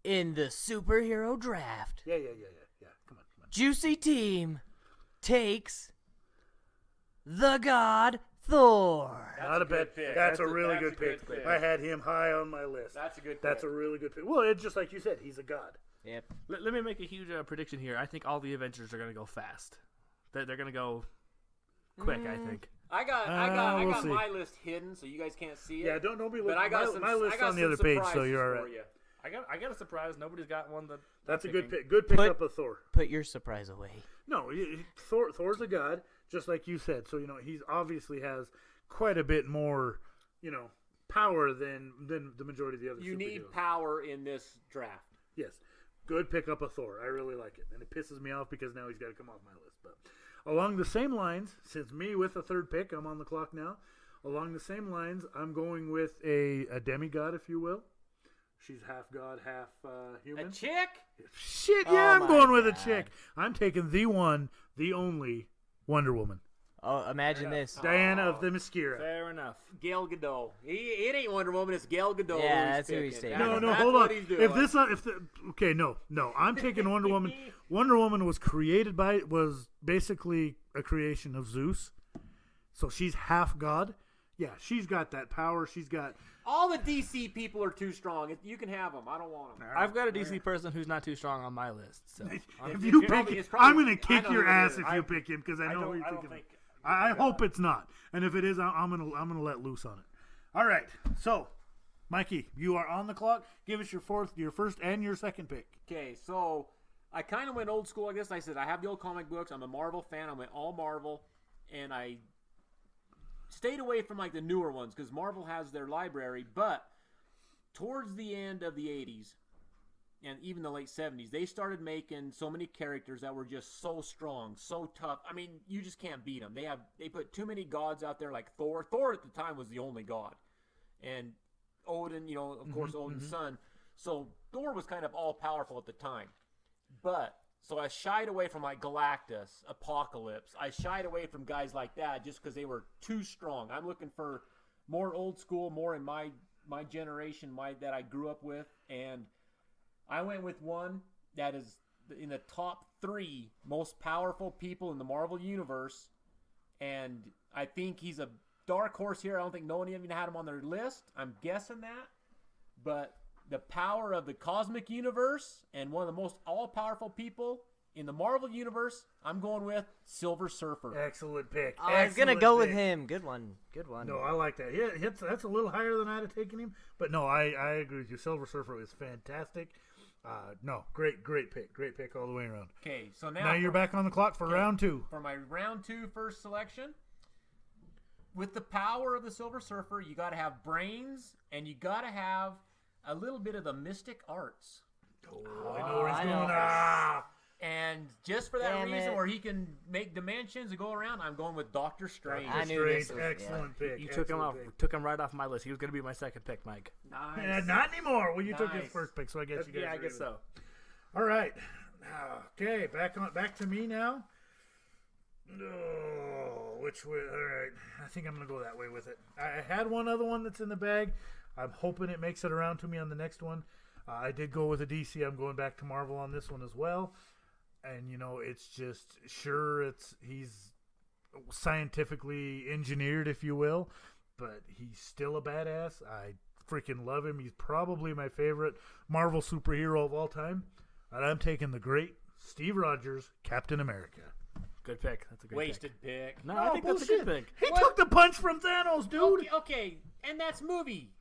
in the superhero draft, Yeah. Come on. Juicy Team takes the God Thor. Not a bad pick. That's a That's a- really that's good a good pick. pick. I had him high on my list. That's a good pick. That's a really good pick. Well, it's just like you said, he's a god. Yep. Let me make a huge prediction here. I think all the Avengers are going to go fast. They're going to go quick, I think. I got we'll see. my list hidden, so you guys can't see it. Yeah, don't be But I got my, some. my list's I got on the some other page, so surprises you're all for right. you. I got a surprise. Nobody's got one that. That's a I'm good picking. pick. Good pick Put- up of Thor. Put your surprise away. No, Thor's a god, just like you said. So he's obviously has quite a bit more, power than the majority of the other. You superheroes. need power in this draft. Yes, good pick up of Thor. I really like it, and it pisses me off because now he's got to come off my list. But along the same lines, since me with the third pick, I'm on the clock now. Along the same lines, I'm going with a demigod, if you will. She's half god, half human. A chick? Shit, Oh yeah, I'm my going with a God. chick. I'm taking the one, the only Wonder Woman, Oh, imagine this. Diana of the Mascara. Fair enough. Gal Gadot. It ain't Wonder Woman. It's Gal Gadot. Yeah, who that's who he's picking. taking. No, That's hold what on. he's doing. If this, no. I'm taking Wonder Woman. Wonder Woman was basically a creation of Zeus, so she's half god. Yeah, she's got that power. She's got. All the DC people are too strong. You can have them. I don't want them. I've got a DC person who's not too strong on my list. So If you pick, probably- it's probably- I'm gonna I kick know your who it ass is. if I- you pick him because I know who you're I don't picking. think. I hope it's not, and if it is, I'm gonna let loose on it. All right, so Mikey, you are on the clock. Give us your first and your second pick. Okay, so I kind of went old school, I guess. I said I have the old comic books. I'm a Marvel fan. I went all Marvel, and I stayed away from like the newer ones because Marvel has their library. But towards the end of the 80s and even the late 70s, they started making so many characters that were just so strong, so tough. I mean, you just can't beat them. They put too many gods out there like Thor. Thor at the time was the only god. And Odin, of course, Odin's son. So Thor was kind of all-powerful at the time. But, so I shied away from like Galactus, Apocalypse. I shied away from guys like that just because they were too strong. I'm looking for more old school, more in my generation, that I grew up with. And I went with one that is in the top 3 most powerful people in the Marvel Universe. And I think he's a dark horse here. I don't think no one even had him on their list. I'm guessing that. But the power of the cosmic universe and one of the most all-powerful people in the Marvel Universe, I'm going with Silver Surfer. Excellent pick. I was gonna go with him. Good one. No, I like that. Yeah, that's a little higher than I'd have taken him. But no, I agree with you. Silver Surfer is fantastic. No, great pick. Great pick all the way around. Okay, so Now you're back on the clock for round 2. For my round 2 first selection, with the power of the Silver Surfer, you got to have brains and you got to have a little bit of the mystic arts. Oh, I know where he's going. And just for that Damn reason, it. where he can make dimensions and go around, I'm going with Doctor Strange. I knew this Strange, was- excellent pick. You took him off. Excellent pick. Took him right off my list. He was going to be my second pick, Mike. Nice. Yeah, not anymore. Well, you took his Nice. first pick, so I guess you guys. Yeah, I agree guess with so. it. All right. Okay, back to me now. Oh, which way? All right. I think I'm gonna go that way with it. I had one other one that's in the bag. I'm hoping it makes it around to me on the next one. I did go with a DC. I'm going back to Marvel on this one as well. And it's just he's scientifically engineered, if you will, but he's still a badass. I freaking love him. He's probably my favorite Marvel superhero of all time. And I'm taking the great Steve Rogers, Captain America. Good pick. That's a great Wasted pick. No, I think that's a good pick. He took the punch from Thanos, dude. Okay, and that's movie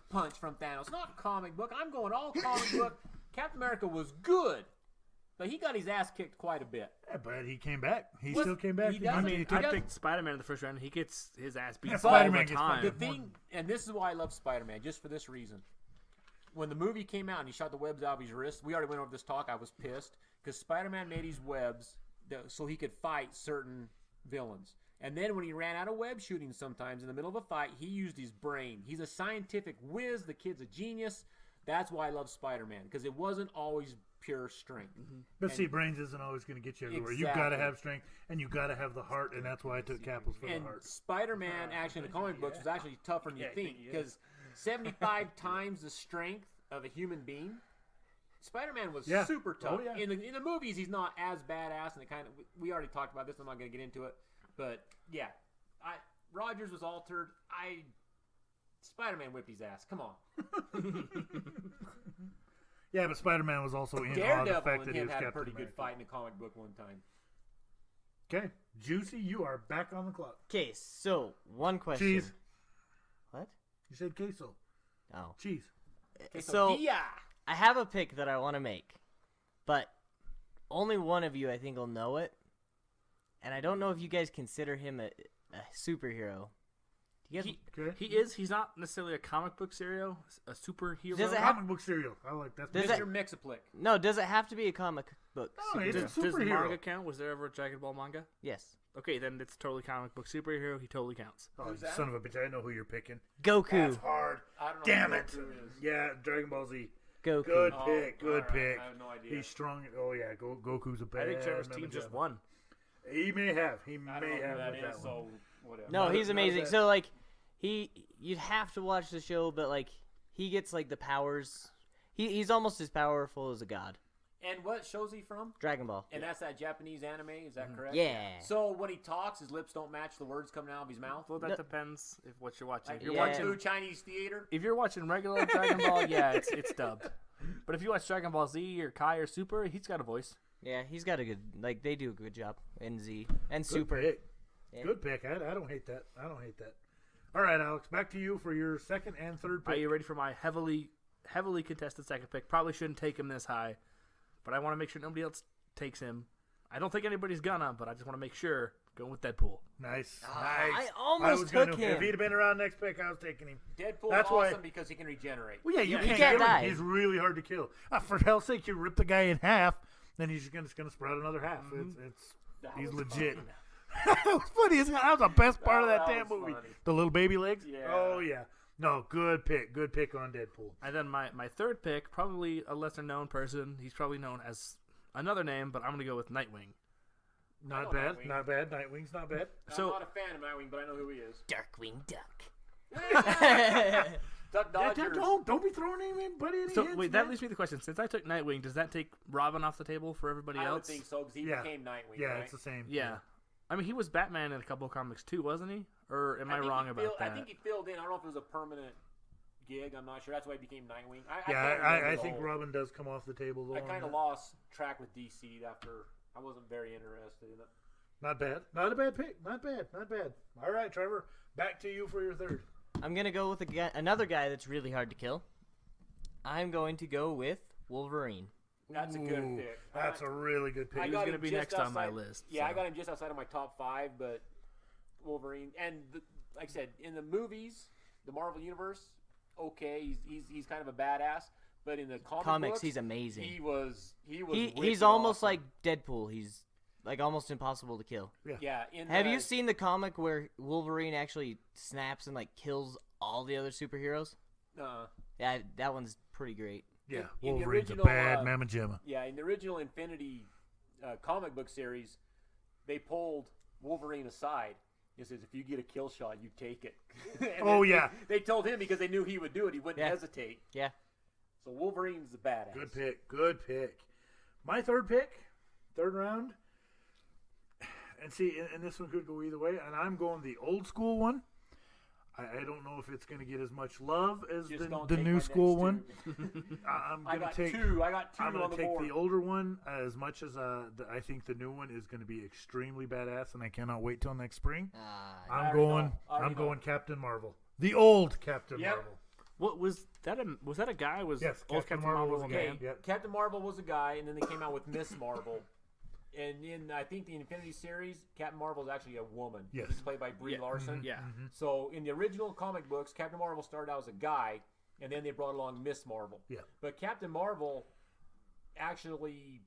punch from Thanos, not comic book. I'm going all comic book. Captain America was good, but he got his ass kicked quite a bit. Yeah, but he came back. He What? still came back. He does. I mean, He I does- picked Spider-Man in the first round. He gets his ass beat Yeah, all the Spider-Man gets time. The thing, and this is why I love Spider-Man, just for this reason. When the movie came out and he shot the webs out of his wrist, we already went over this talk. I was pissed because Spider-Man made his webs so he could fight certain villains. And then when he ran out of web shooting sometimes in the middle of a fight, he used his brain. He's a scientific whiz. The kid's a genius. That's why I love Spider-Man, because it wasn't always pure strength. But see, brains isn't always going to get you everywhere. You've got to Exactly. have strength, and you've got to have the heart, and that's why I took Capels for the And heart. Spider-Man, actually, in the comic books, was actually tougher than you think, because 75 times the strength of a human being. Spider-Man was Yeah. super tough. Oh, yeah. In the movies, he's not as badass, and it kind of we already talked about this. I'm not going to get into it, but yeah, Rogers was altered. Spider-Man whipped his ass. Come on, Yeah, but Spider-Man was also in awe of the Daredevil fact and that he him was had a Captain pretty good America. fight in a comic book one time. Okay, Juicy, you are back on the clock. Okay, so one question. Cheese. What? You said queso. Oh. Cheese. So yeah, I have a pick that I want to make, but only one of you I think will know it, and I don't know if you guys consider him a superhero. Do you guys? Okay. He is. He's not necessarily a comic book serial, a superhero. Does it have- Comic book cereal. I like that. Does Mr. Mixaplick. No, does it have to be a comic book? No, it's a Does superhero. manga count? Was there ever a Dragon Ball manga? Yes. Okay, then it's totally comic book superhero. He totally counts. Oh, Who's you that? son of a bitch! I know who you're picking. Goku. That's hard. I don't know. Damn who it! Goku is. Yeah, Dragon Ball Z. Goku. Good Oh, pick. Good all right. pick. I have no idea. He's strong. Oh yeah, Goku's a bad. I think Trevor's mamma team just jamma. won. He may have. He I may don't know who have that with is, that one. so whatever. No, Not- he's not amazing. that- So like, you'd have to watch the show, but like, he gets like the powers. He's almost as powerful as a god. And what show's he from? Dragon Ball. And that's that Japanese anime, is that correct? Yeah. So when he talks, his lips don't match the words coming out of his mouth? Well, that No. depends if what you're watching. Like If you're Yeah. watching, Blue Chinese theater? if you're watching regular Dragon Ball, yeah, it's dubbed. But if you watch Dragon Ball Z or Kai or Super, he's got a voice. Yeah, he's got a good. Like they do a good job in Z and Good Super. pick. Yeah. Good pick. I don't hate that. I don't hate that. All right, Alex, back to you for your second and third Are pick. you ready for my heavily contested second pick? Probably shouldn't take him this high, but I want to make sure nobody else takes him. I don't think anybody's gonna, but I just want to make sure. Going with Deadpool. Nice. I nice. almost was gonna, took him. If he'd have been around next pick, I was taking him. Deadpool's That's why- awesome because he can regenerate. Well, yeah, you He can't can't kill die. him. He's really hard to kill. For hell's sake, you rip the guy in half, then he's just gonna sprout another half. That He's was legit. funny. That was funny. Isn't it? That was the best part of that That damn was movie. funny. The little baby legs. Yeah. Oh yeah. No, good pick. Good pick on Deadpool. And then my third pick, probably a lesser known person. He's probably known as another name, but I'm gonna go with Nightwing. Not know bad. Nightwing. Not bad. Nightwing's not bad. So- I'm not a fan of Nightwing, but I know who he is. Darkwing Duck. Duck Yeah, Dodgers. don't be throwing anybody any So hints, wait, man. that leaves me the question: since I took Nightwing, does that take Robin off the table for everybody I would else? think so because he Yeah. became Nightwing. Yeah, right? it's the same. Yeah. I mean, he was Batman in a couple of comics too, wasn't he? Or am I think wrong he about filled- that? I think he filled in. I don't know if it was a permanent gig. I'm not sure. That's why he became Nightwing. Yeah, can't remember I the think whole- Robin does come off the table. Though, I on kind of that. lost track with DC after I wasn't very interested in it. Not bad. Not a bad pick. Not bad. Not bad. All right, Trevor. Back to you for your third. I'm gonna go with another guy that's really hard to kill. I'm going to go with Wolverine. That's a good Ooh, pick. That's a really good pick. I He got was gonna him be just next on my outside- list, Yeah, I so. got him just outside of my top 5, but Wolverine and like I said, in the movies, the Marvel universe, okay, he's kind of a badass, but in the Comics, books, he's amazing. He was He's wicked almost awesome. like Deadpool. He's like almost impossible to kill. Yeah. Have you seen the comic where Wolverine actually snaps and like kills all the other superheroes? Yeah, that one's pretty great. Yeah, in the Wolverine's original, a bad mamma jamma. Yeah, in the original Infinity comic book series, they pulled Wolverine aside. He says, "If you get a kill shot, you take it." And Oh, then yeah. they told him because they knew he would do it. He wouldn't Yeah. hesitate. Yeah. So Wolverine's the badass. Good pick. Good pick. My third pick, third round. And see, and this one could go either way. And I'm going the old school one. I don't know if it's going to get as much love as Just the don't take my new next school two. one. I'm I going got to take. two. I got two I'm on going the to take board. the older one as much as I think the new one is going to be extremely badass, and I cannot wait till next spring. I I'm already going. know. I already I'm know. going Captain Marvel, the old Captain Yep. Marvel. What was that? Was that a guy? Was Yes, old Captain Marvel was a a guy. man? Yep. Captain Marvel was a guy, and then they came out with Miss Marvel. And in, I think, the Infinity series, Captain Marvel is actually a woman. Yes. She's played by Brie Yeah. Larson. Yeah. So in the original comic books, Captain Marvel started out as a guy, and then they brought along Miss Marvel. Yeah. But Captain Marvel actually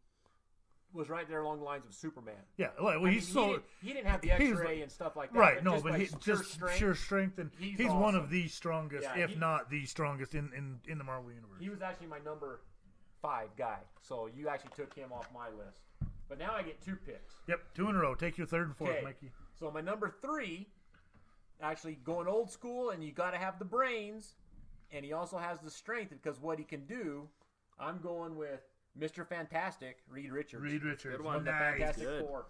was right there along the lines of Superman. Yeah. Well, I mean, he's so. he didn't have the he was X-ray like- and stuff like that. Right, no, just but by he's just sheer strength, and He's he's one awesome. of the strongest, Yeah, if not the strongest in the Marvel universe. He was actually my number 5 guy, so you actually took him off my list. But now I get 2 picks. Yep, 2 in a row. Take your third and fourth, Okay, Mikey. so my number 3, actually going old school, and you got to have the brains, and he also has the strength because what he can do. I'm going with Mr. Fantastic, Reed Richards. Reed Richards, Good one. From the nice. Fantastic Good. Four,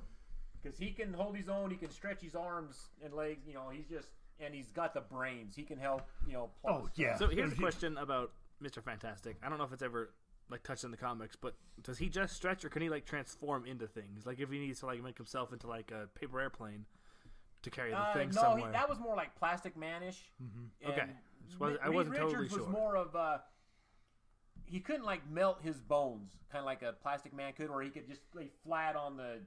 because he can hold his own. He can stretch his arms and legs. You know, he's just and he's got the brains. He can help. You know, plot Oh, stuff. yeah. So here's a He- question about Mr. Fantastic. I don't know if it's ever like touched in the comics, but does he just stretch, or can he like transform into things? Like if he needs to like make himself into like a paper airplane to carry the thing no, somewhere. that was more like Plastic Man-ish. Mm-hmm. Okay. And Just wasn't- I Reed wasn't totally Richards was sure. more of he couldn't like melt his bones, kind of like a Plastic Man could, or he could just lay flat on the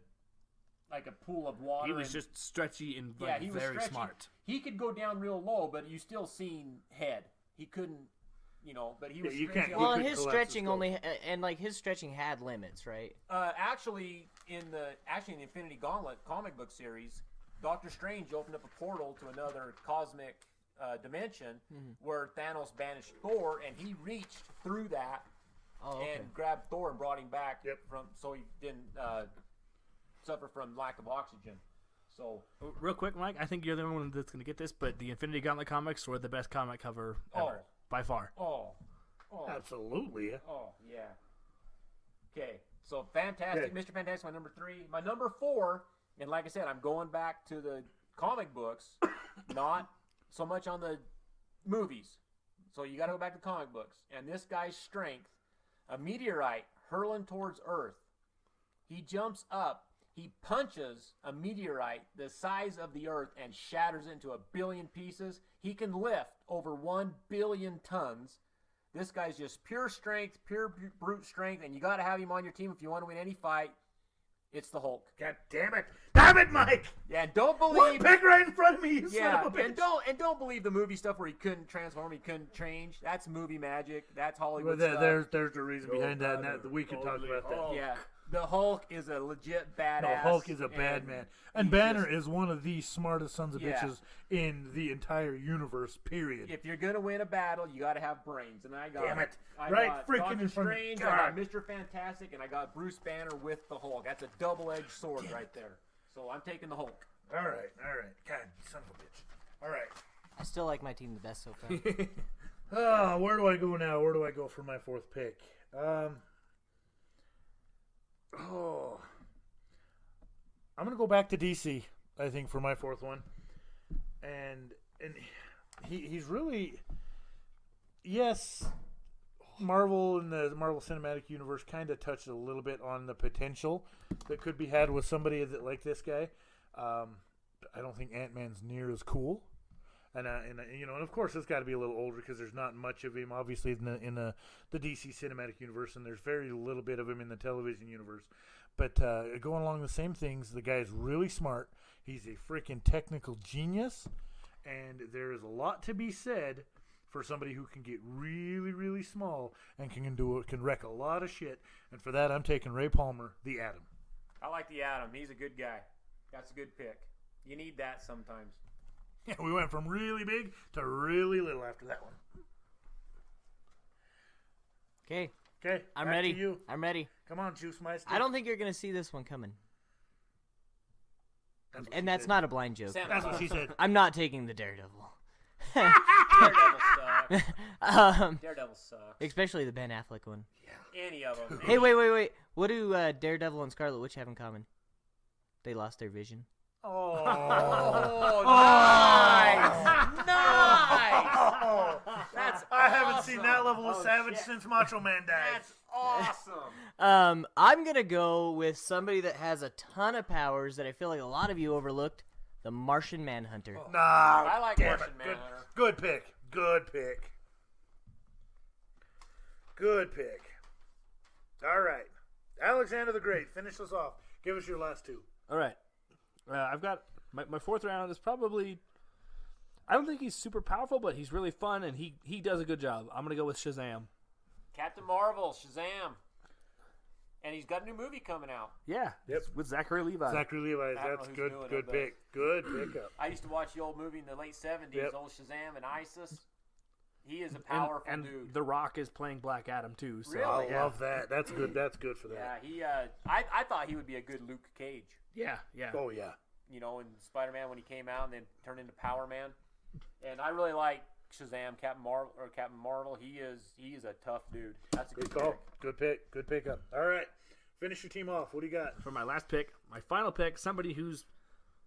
like a pool of water. He was and- just stretchy and yeah, like, he was very stretchy. smart. He could go down real low, but you still seen head. He couldn't, but he was. you stretchy can't- on Well, could his collapse stretching his skull. only and like his stretching had limits, right? Actually, in the Infinity Gauntlet comic book series, Doctor Strange opened up a portal to another cosmic dimension where Thanos banished Thor, and he reached through that Oh, okay. and grabbed Thor and brought him back Yep. so he didn't suffer from lack of oxygen. So Real quick, Mike, I think you're the only one that's going to get this, but the Infinity Gauntlet comics were the best comic cover ever, by far. oh, Absolutely. Yeah. oh yeah. Okay, so Fantastic, Okay. Mr. Fantastic, my number 3. My number 4, and like I said, I'm going back to the comic books, not so much on the movies. So you got to go back to comic books. And this guy's strength, a meteorite hurling towards Earth. He jumps up He punches a meteorite the size of the Earth and shatters it into a billion pieces. He can lift over 1 billion tons. This guy's just pure strength, pure brute strength, and you got to have him on your team if you want to win any fight. It's the Hulk. God damn it. Damn it, Mike. Yeah, and don't One believe. pick right in front of me, you Yeah, son of a bitch. and don't believe the movie stuff where he couldn't transform, he couldn't change. That's movie magic. That's Well, Hollywood stuff. there's the reason behind that, and that we can talk about that. Yeah, the Hulk is a legit badass. No, Hulk is a bad and man. And he's Banner just- is one of the smartest sons of Yeah. bitches in the entire universe, period. If you're gonna win a battle, you got to have brains, and I got. Damn it. I Right got freaking Doctor in front of me. Strange, I got God. Mr. Fantastic, and I got Bruce Banner with the Hulk. That's a double-edged sword right there. So I'm taking the Hulk. All right. God, son of a bitch. All right. I still like my team the best so far. Where do I go now? Where do I go for my fourth pick? I'm gonna go back to DC. I think for my fourth one, and he's really, yes, Marvel and the Marvel Cinematic Universe kind of touched a little bit on the potential that could be had with somebody like this guy. I don't think Ant-Man's near as cool. And of course it's got to be a little older because there's not much of him, obviously, in the DC Cinematic Universe, and there's very little bit of him in the television universe. But going along the same things, the guy's really smart. He's a freaking technical genius, and there is a lot to be said for somebody who can get really, really small and can wreck a lot of shit. And for that, I'm taking Ray Palmer, the Atom. I like the Atom. He's a good guy. That's a good pick. You need that sometimes. Yeah, we went from really big to really little after that one. Okay, Okay, I'm back ready. to you. I'm ready. Come on, Juice Meister. I don't think you're gonna see this one coming, That's what and she that's said. not a blind joke. Sam- That's what she said. I'm not taking the Daredevil. Daredevil sucks. Daredevil sucks. Especially the Ben Affleck one. Any of them. Hey, wait. What do Daredevil and Scarlet Witch have in common? They lost their vision. Oh, Oh, nice! Nice! That's I haven't seen awesome. that level of Oh, savage shit. since Macho Man died. That's awesome. I'm gonna go with somebody that has a ton of powers that I feel like a lot of you overlooked. The Martian Manhunter. Nah, I like damn Martian it. Manhunter. Good pick. Good pick. Good pick. All right, Alexander the Great. Finish us off. Give us your last two. All right. I've got my fourth round is probably. I don't think he's super powerful, but he's really fun and he does a good job. I'm gonna go with Shazam. Captain Marvel, Shazam. And he's got a new movie coming out. Yeah. Yep. it's with Zachary Levi. Zachary Levi. I don't That's know who's good. doing it, Good but- pick. Good pickup. I used to watch the old movie in the late 70s, Yep. old Shazam and ISIS. He is a And- powerful and dude. The Rock is playing Black Adam too. So Really? I love that. That's good. That's good for Yeah, that. he. I thought he would be a good Luke Cage. yeah. Oh yeah. You know, in Spider-Man when he came out and then turned into Power Man. And I really like Shazam, Captain Marvel. He is a tough dude. That's a Good good call. pick. Good pick. Good pickup. All right. Finish your team off. What do you got? For my last pick, my final pick, somebody who's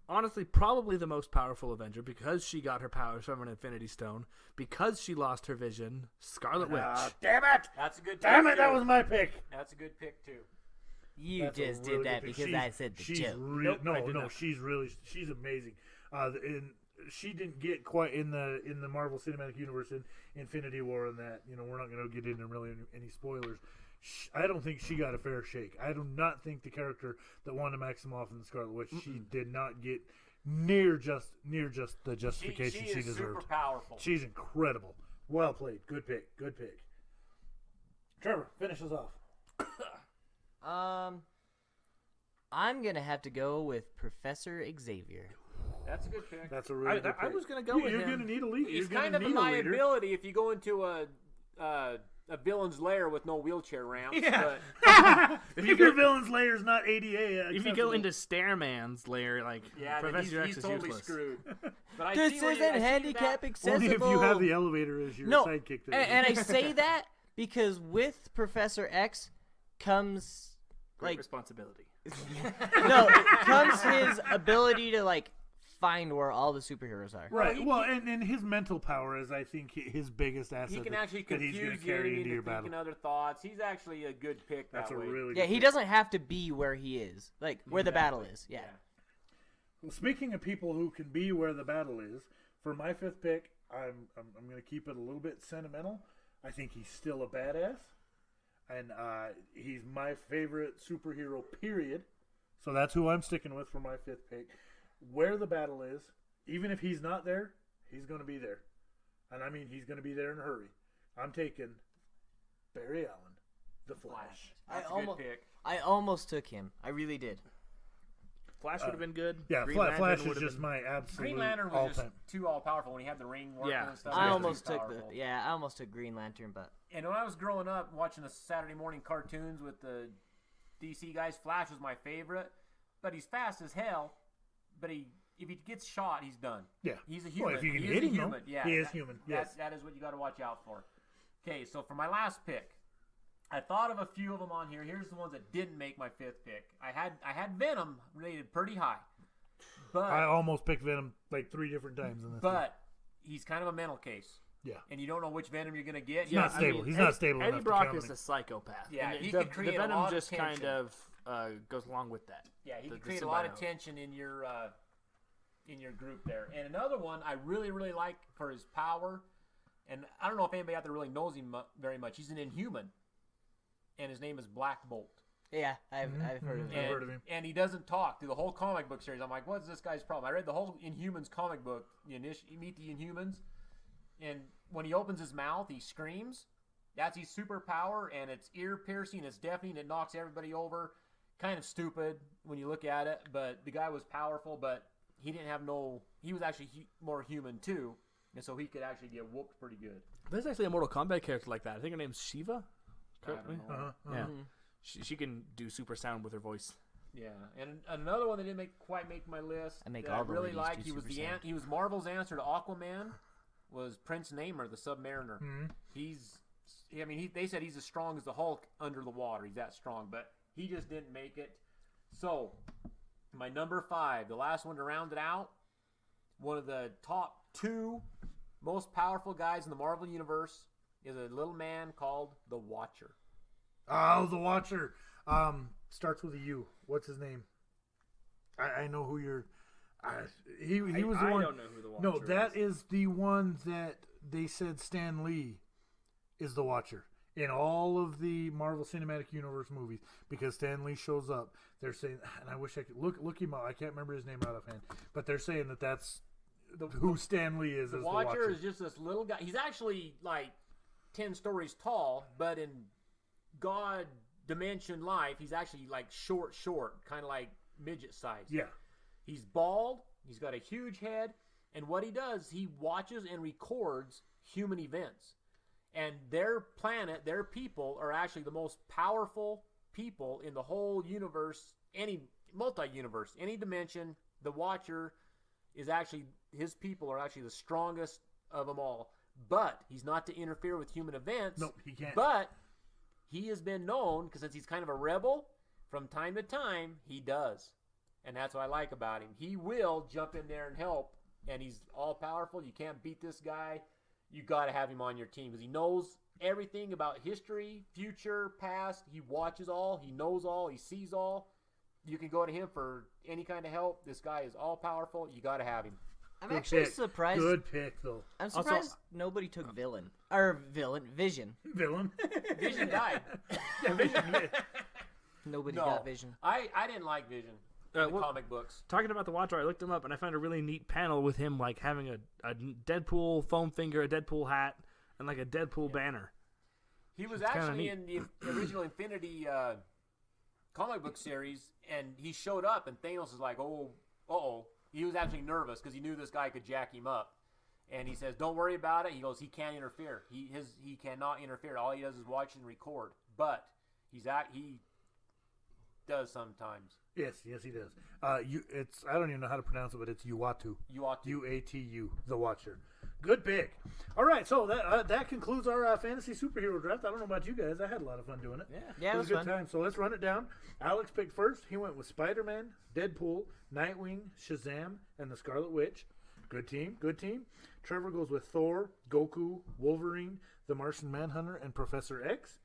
honestly probably the most powerful Avenger because she got her powers from an Infinity Stone, because she lost her vision, Scarlet Witch. Damn it! That's a good. Damn pick, it! That too. was my pick. That's a good pick too. You That's a just really did that good pick. because She's- I said the she's joke. Nope, I did not. She's amazing. And she didn't get quite in the Marvel Cinematic Universe in Infinity War and that. You know, we're not going to get into really any spoilers. I don't think she got a fair shake. I do not think the character that Wanda Maximoff in the Scarlet Witch, she did not get near just the justification She she is deserved. super powerful. She's incredible. Well played. Good pick. Good pick. Trevor, finish us off. I'm gonna have to go with Professor Xavier. That's a good pick. That's a really good pick. I was going to go with You're him. going to need a leader. He's You're kind gonna of a need a leader. liability if you go into a villain's lair with no wheelchair ramps. Yeah. But If your villain's layer is not ADA, If you go into Stairman's lair, like yeah, then Professor X he's is totally useless. screwed. But I This see where isn't I see handicap that- accessible. only if you have the elevator as your no, sidekick. and I say that because with Professor X comes Great like responsibility. no, comes his ability to like find where all the superheroes are. Right. he- Well, and his mental power is, I think, his biggest asset. He can actually that he's confuse going to carry you into your into thinking battle. other thoughts. He's actually a good pick that That's a way. really Yeah, good he pick. doesn't have to be where he is, like where the battle is. Yeah. Well, speaking of people who can be where the battle is, for my 5th pick, I'm going to keep it a little bit sentimental. I think he's still a badass, and he's my favorite superhero. Period. So that's who I'm sticking with for my 5th pick. Where the battle is, even if he's not there, he's going to be there, and I mean he's going to be there in a hurry. I'm taking Barry Allen, the Flash. That's I a good almost- pick. I almost took him. I really did. Flash would have been good. Yeah, Green Flash Lantern is would've just been- my absolute Green Lantern was all-time. just too all-powerful when he had the ring working Yeah. and stuff. I He was almost too took powerful. I almost took Green Lantern, but And when I was growing up watching the Saturday morning cartoons with the DC guys, Flash was my favorite. But he's fast as hell. But if he gets shot, he's done. Yeah. He's a Well, human. if you can He hit is a him, though, human. Yeah, he is human, yes. That is what you got to watch out for. Okay, so for my last pick, I thought of a few of them on here. Here's the ones that didn't make my 5th pick. I had Venom rated pretty high, but I almost picked Venom like 3 different times in this. thing. but he's kind of a mental case, Yeah. and you don't know which Venom you're gonna get. not stable. He's not stable Eddie enough to Brock count is him. a psychopath. Yeah, and he the, could create the a Venom lot of just kind tension. of goes along with that. Yeah, he The- can the create a lot of symbiote. tension in your group there. And another one I really, really like for his power, and I don't know if anybody out there really knows him very much. He's an Inhuman, and his name is Black Bolt. yeah, I've heard of I've it. heard of him. And he doesn't talk through the whole comic book series. I'm like, what's this guy's problem? I read the whole Inhumans comic book. You meet the Inhumans, and when he opens his mouth, he screams. That's his superpower, and it's ear piercing, it's deafening, it knocks everybody over. Kind of stupid when you look at it, but the guy was powerful, but he didn't have he was actually more human too, and so he could actually get whooped pretty good. There's actually a Mortal Kombat character like that. I think her name's Shiva. Correct I me. don't know. Uh-huh. Yeah. She can do super sound with her voice. Yeah, and another one that didn't quite make my list. I make that all I the really ladies liked. do He was super sound. he was Marvel's answer to Aquaman. Was Prince Namor, the Submariner? They said he's as strong as the Hulk under the water. He's that strong, but he just didn't make it. So, my number 5, the last one to round it out, one of the top 2 most powerful guys in the Marvel Universe is a little man called the Watcher. Oh, the Watcher. Starts with a U. What's his name? I know who you're. He was the I one. don't know who the No, Watcher that is. is the one that they said Stan Lee is the Watcher in all of the Marvel Cinematic Universe movies because Stan Lee shows up. They're saying, and I wish I could look him up. I can't remember his name right offhand, but they're saying that's who Stan Lee is. The as Watcher, the Watcher is just this little guy. He's actually like 10 stories tall, but in God dimension life, he's actually like short, kind of like midget size. Yeah. He's bald. He's got a huge head. And what he does, he watches and records human events. And their planet, their people, are actually the most powerful people in the whole universe, any multi-universe, any dimension. The Watcher is actually, his people are actually the strongest of them all. But he's not to interfere with human events. Nope, he can't. But he has been known, because since he's kind of a rebel, from time to time, he does. And that's what I like about him. He will jump in there and help, and he's all-powerful. You can't beat this guy. You got to have him on your team because he knows everything about history, future, past. He watches all. He knows all. He sees all. You can go to him for any kind of help. This guy is all-powerful. You got to have him. I'm Good actually pick. surprised. Good pick though. I'm Also- surprised nobody took Vision. Vision. Villain. Vision died. Yeah, Vision. Nobody's No. got Vision. I didn't like Vision in the well- comic books. Talking about the Watcher, I looked him up and I found a really neat panel with him like having a Deadpool foam finger, a Deadpool hat, and like a Deadpool banner. He was It's kinda actually neat. in the original Infinity comic book series, and he showed up, and Thanos is like, "Oh, uh-oh." He was actually nervous because he knew this guy could jack him up. And he says, "Don't worry about it." He goes, "He can't interfere. He cannot interfere. All he does is watch and record." But does sometimes. Yes, he does. It's I don't even know how to pronounce it, but it's Uatu. Uatu, the Watcher. Good pick. All right, so that concludes our fantasy superhero draft. I don't know about you guys. I had a lot of fun doing it. Yeah, it was a good time. So let's run it down. Alex picked first. He went with Spider-Man, Deadpool, Nightwing, Shazam, and the Scarlet Witch. Good team. Trevor goes with Thor, Goku, Wolverine, the Martian Manhunter, and Professor X.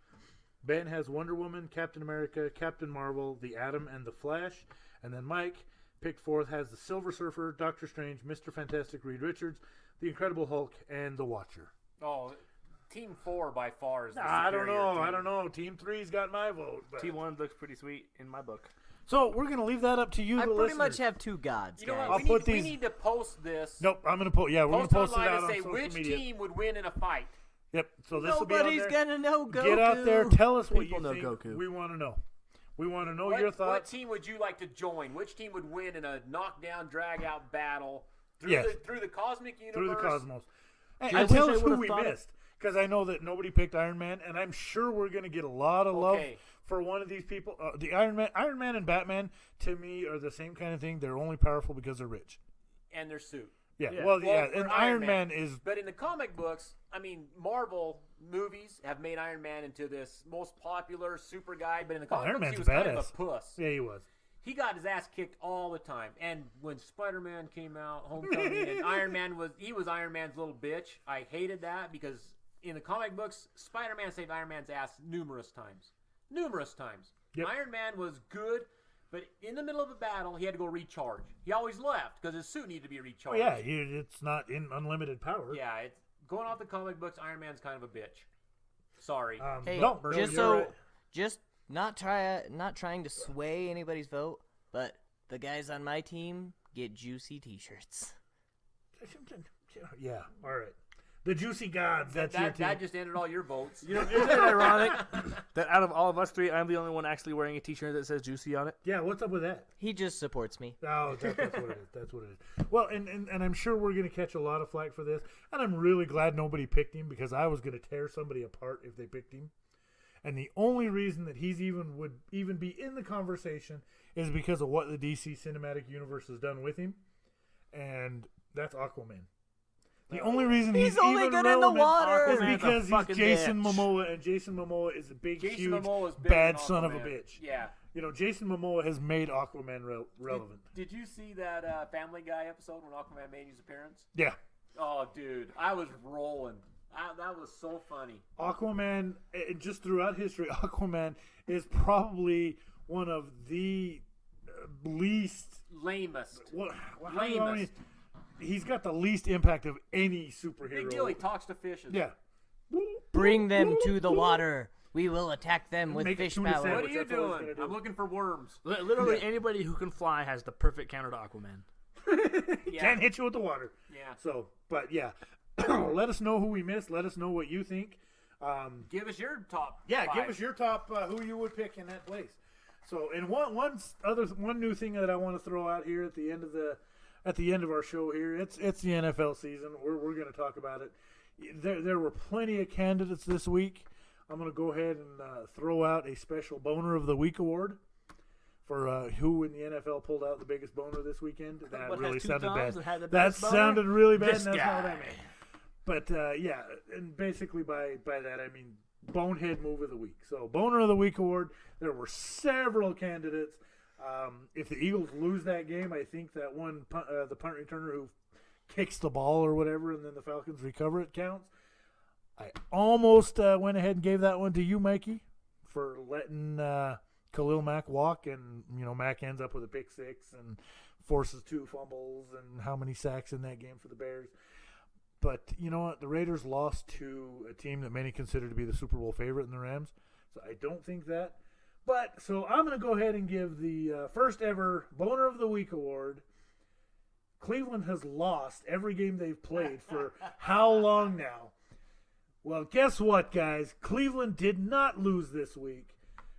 Ben has Wonder Woman, Captain America, Captain Marvel, the Atom, and the Flash. And then Mike picked fourth, has the Silver Surfer, Doctor Strange, Mr. Fantastic, Reed Richards, the Incredible Hulk, and the Watcher. Oh, Team 4 by far is the I don't superior know. team. I don't know. Team 3's got my vote. But... Team 1 looks pretty sweet in my book. So we're going to leave that up to you, I the pretty listeners. much have two gods, You know guys. what? I'll put We these- need to post this. Nope, I'm going to post. Yeah, we're going to post it online out and on say social which media. team would win in a fight. Yep. So this will be out Nobody's there. gonna know Goku. Get out there. Tell us what People you know think. Goku. We want to know. We want to know What, your what thoughts. team would you like to join? Which team would win in a knockdown, drag-out battle through, Yes. through the cosmic universe? Through the cosmos. I And wish tell I us who would've we thought it. missed, because I know that nobody picked Iron Man, and I'm sure we're going to get a lot of love Okay. for one of these people. The Iron Man and Batman, to me, are the same kind of thing. They're only powerful because they're rich. And their suit. Yeah, Yeah. well, Well, yeah, for and Iron Iron Man. Man is But in the comic books, I mean, Marvel movies have made Iron Man into this most popular super guy, but in the comic Iron books, he Man's was a kind of badass. a puss. yeah, he was. He got his ass kicked all the time. And when Spider-Man came out, Homecoming, and Iron Man was Iron Man's little bitch. I hated that because in the comic books, Spider-Man saved Iron Man's ass numerous times. Yep. Iron Man was good, but in the middle of a battle, he had to go recharge. He always left because his suit needed to be Oh, recharged. yeah, it's not in unlimited power. Yeah, it's going off the comic books. Iron Man's kind of a bitch. Sorry. Hey, no, just you're so, right. just not trying to sway anybody's vote, but the guys on my team get juicy T-shirts. Yeah, all right. The Juicy Gods, that's your that, team. that just ended all your votes. You know, isn't it ironic that out of all of us three, I'm the only one actually wearing a T-shirt that says "Juicy" on it? Yeah, what's up with that? He just supports me. Oh, that's what it is. That's what it is. Well, and I'm sure we're going to catch a lot of flack for this, and I'm really glad nobody picked him because I was going to tear somebody apart if they picked him. And the only reason that he's would even be in the conversation is because of what the DC Cinematic Universe has done with him, and that's Aquaman. The only reason he's only even good in the relevant water. is Aquaman's a because he's fucking Jason bitch. Momoa, and Jason Momoa is a big, Jason huge, Momoa is big bad in son of a Aquaman. bitch. Yeah. You know, Jason Momoa has made Aquaman relevant. Did you see that Family Guy episode when Aquaman made his appearance? Yeah. Oh, dude, I was rolling. That was so funny. Aquaman, just throughout history, Aquaman is probably one of the least. Lamest. How do you Lamest. he's got the least impact of any superhero. Big deal. He talks to fishes. Yeah. Bring them to the water. We will attack them with Make it fish tuna power. sandwich. What are you That's what I was doing? gonna do. I'm looking for worms. Literally, anybody who can fly has the perfect counter to Aquaman. Yeah. Can't hit you with the water. Yeah. So, but yeah. Let us know who we missed. Let us know what you think. Give us your top. Yeah, five. give us your top who you would pick in that place. So, and one new thing that I want to throw out here at the end of our show here, it's the NFL season. We're going to talk about it. There were plenty of candidates this week. I'm going to go ahead and throw out a special Boner of the Week award for who in the NFL pulled out the biggest boner this weekend. That What, really has two sounded bad. thumbs and had the That biggest boner? sounded really bad. This and that's not what I guy. meant. But yeah, and basically by that I mean Bonehead Move of the Week. So Boner of the Week award. There were several candidates. If the Eagles lose that game, I think that one the punt returner who kicks the ball or whatever, and then the Falcons recover it counts. I almost went ahead and gave that one to you, Mikey, for letting Khalil Mack walk, and Mack ends up with a pick six and forces 2 fumbles and how many sacks in that game for the Bears. But you know what? The Raiders lost to a team that many consider to be the Super Bowl favorite in the Rams. So I don't think that. But so I'm going to go ahead and give the first ever Boner of the Week award. Cleveland has lost every game they've played for how long now? Well, guess what, guys? Cleveland did not lose this week.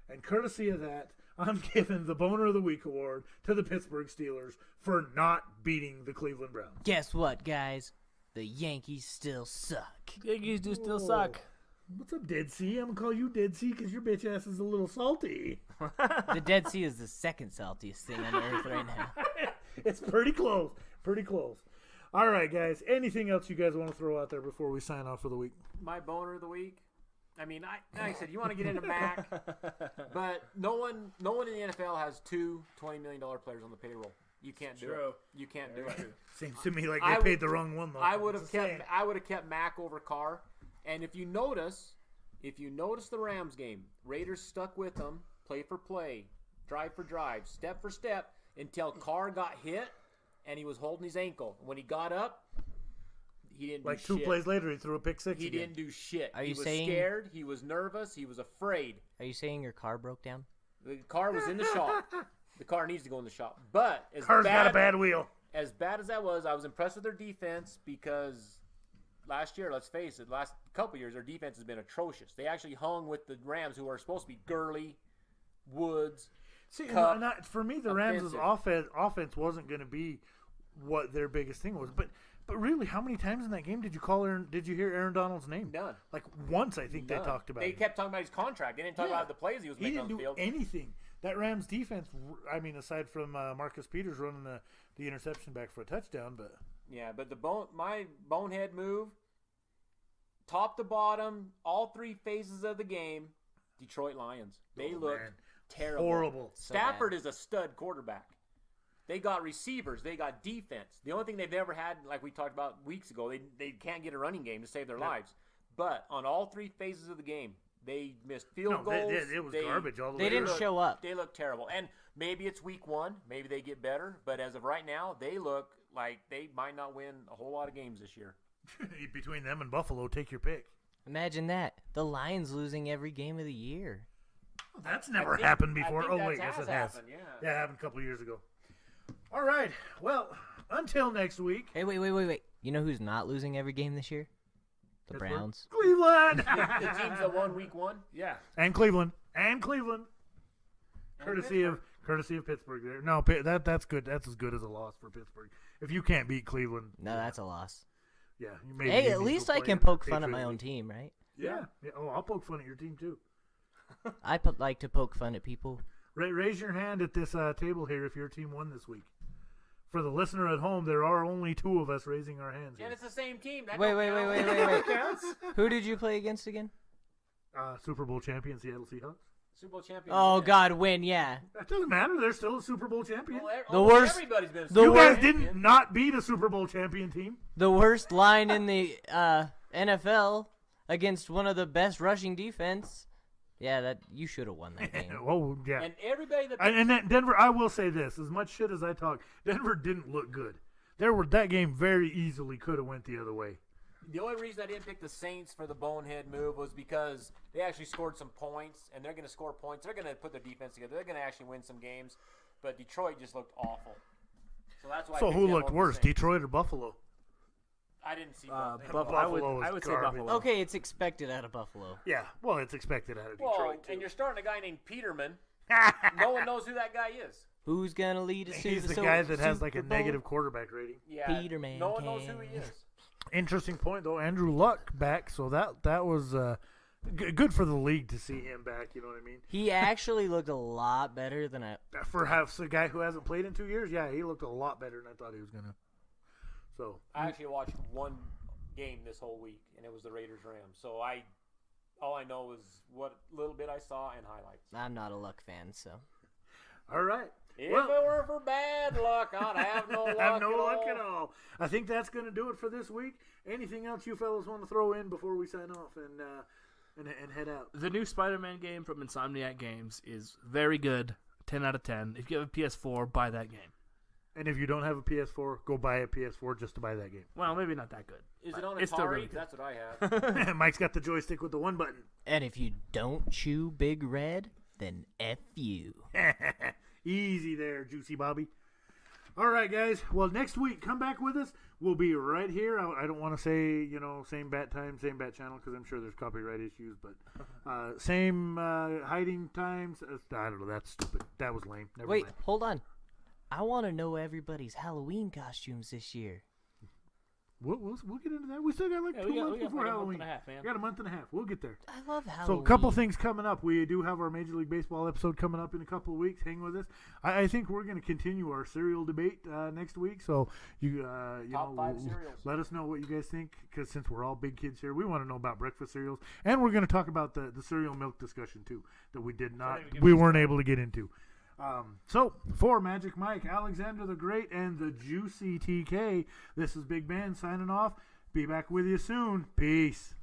And courtesy of that, I'm giving the Boner of the Week award to the Pittsburgh Steelers for not beating the Cleveland Browns. Guess what, guys? The Yankees still suck. Yankees do still suck. What's up, Dead Sea? I'm gonna call you Dead Sea because your bitch ass is a little salty. The Dead Sea is the second saltiest thing on Earth right now. It's pretty close. Pretty close. All right, guys. Anything else you guys want to throw out there before we sign off for the week? My boner of the week. I mean, like I said, you want to get into Mac, but no one in the NFL has two $20 million players on the payroll. You can't do it. You can't do it. Seems to me like I they would- paid the wrong one though. I would have Just saying. kept Mac over Carr. And if you notice the Rams game, Raiders stuck with them, play for play, drive for drive, step for step until Carr got hit and he was holding his ankle. When he got up, he didn't Like do two shit. plays later, he threw a pick six. He again. didn't do shit. Are he you was saying- scared. He was nervous. He was afraid. Are you saying your car broke down? The car was in the shop. The car needs to go in the shop. But Carr's got a bad wheel. as bad as that was, I was impressed with their defense because last year, let's face it, last couple years, their defense has been atrocious. They actually hung with the Rams, who are supposed to be Gurley, Woods. See, Cup, for me, the Rams' offensive. offense wasn't going to be what their biggest thing was. But really, how many times in that game did you hear Aaron Donald's name? None. Like once, I think they None. talked about They it. kept talking about his contract. They didn't talk Yeah. about the plays he was He making on didn't the do field. anything. That Rams defense, I mean, aside from Marcus Peters running the interception back for a touchdown, but Yeah, but my bonehead move, top to bottom, all three phases of the game, Detroit Lions. They Oh, looked man. terrible. Horrible. Stafford is a stud quarterback. They got receivers. They got defense. The only thing they've never had, like we talked about weeks ago, they can't get a running game to save their lives. But on all three phases of the game, they missed field goals. it was garbage all the way. They didn't around. show up. They look terrible. And maybe it's week one. Maybe they get better. But as of right now, they look like they might not win a whole lot of games this year. Between them and Buffalo, take your pick. Imagine that. The Lions losing every game of the year. That's never I think- happened I before. think Oh that wait, yes has it has. happened, yeah. Yeah, it happened a couple years ago. All right. Well, until next week. Hey, wait. You know who's not losing every game this year? The Pittsburgh? Browns. Cleveland. The teams that won week one. Yeah. and Cleveland. Courtesy of Pittsburgh. There. No, that's good. That's as good as a loss for Pittsburgh. If you can't beat Cleveland, No, that's a loss. yeah. You maybe Hey, need at to least go I play can in the poke fun at Patriot my own League. team, right? Yeah. Oh, I'll poke fun at your team too. I like to poke fun at people. Raise your hand at this table here if your team won this week. For the listener at home, there are only two of us raising our hands. And Here. it's the same team. That Wait. don't count. Who did you play against again? Super Bowl champion Seattle Seahawks. Super Bowl champion. Oh, yeah. God, win, yeah. That doesn't matter. They're still a Super Bowl champion. Well, The almost worst- Everybody's been a the Super You Bowl guys worst- champion. didn't not beat a Super Bowl champion team. The worst line in the NFL against one of the best rushing defense. Yeah, that you should have won that game. Oh yeah. And everybody that And then Denver, I will say this: as much shit as I talk, Denver didn't look good. That game very easily could have went the other way. the only reason I didn't pick the Saints for the bonehead move was because they actually scored some points, and they're going to score points. They're going to put their defense together. They're going to actually win some games. But Detroit just looked awful. So that's why. I So picked who them looked over the worse, Saints. Detroit or Buffalo? I didn't see Buffalo. Buffalo. I would say garbage. Buffalo. Okay, it's expected out of Buffalo. Yeah, well, it's expected out of Well, Detroit too. and you're starting a guy named Peterman. No one knows who that guy is. Who's gonna lead us to He's the the Sil- guy that has like a Super Bowl? negative quarterback rating. Yeah, Peterman No one knows who he can- is. Interesting point though. Andrew Luck back, so that was good for the league to see him back. You know what I mean? He actually looked a lot better than I. For a guy who hasn't played in 2 years, yeah, he looked a lot better than I thought he was gonna. So I actually watched one game this whole week, and it was the Raiders-Rams. So all I know is what little bit I saw and highlights. I'm not a Luck fan, so. all right. If Well- it were for bad luck, I'd have no luck. I have no at luck all. at all. I think that's going to do it for this week. Anything else you fellas want to throw in before we sign off and head out? The new Spider-Man game from Insomniac Games is very good. 10 out of 10. If you have a PS4, buy that game. And if you don't have a PS4, go buy a PS4 just to buy that game. Well, maybe not that good. Is it on It's still really Atari? good. That's what I have. Mike's got the joystick with the one button. And if you don't chew Big Red, then F you. Easy there, Juicy Bobby. All right, guys. Well, next week, come back with us. We'll be right here. I don't want to say, same bat time, same bat channel, because I'm sure there's copyright issues, but same hiding times. I don't know. That's stupid. That was lame. Never Wait, mind. hold on. I want to know everybody's Halloween costumes this year. We'll get into that. We still got like 2 months before like Halloween. A month and a half, man. We got a month and a half. We'll get there. I love Halloween. So a couple things coming up. We do have our Major League Baseball episode coming up in a couple of weeks. Hang with us. I think we're going to continue our cereal debate next week. So Top 5 cereals. let us know what you guys think, because since we're all big kids here, we want to know about breakfast cereals, and we're going to talk about the cereal milk discussion too that we weren't able to get into. So for Magic Mike, Alexander the Great, and the Juicy TK, this is Big Ben signing off. Be back with you soon. Peace.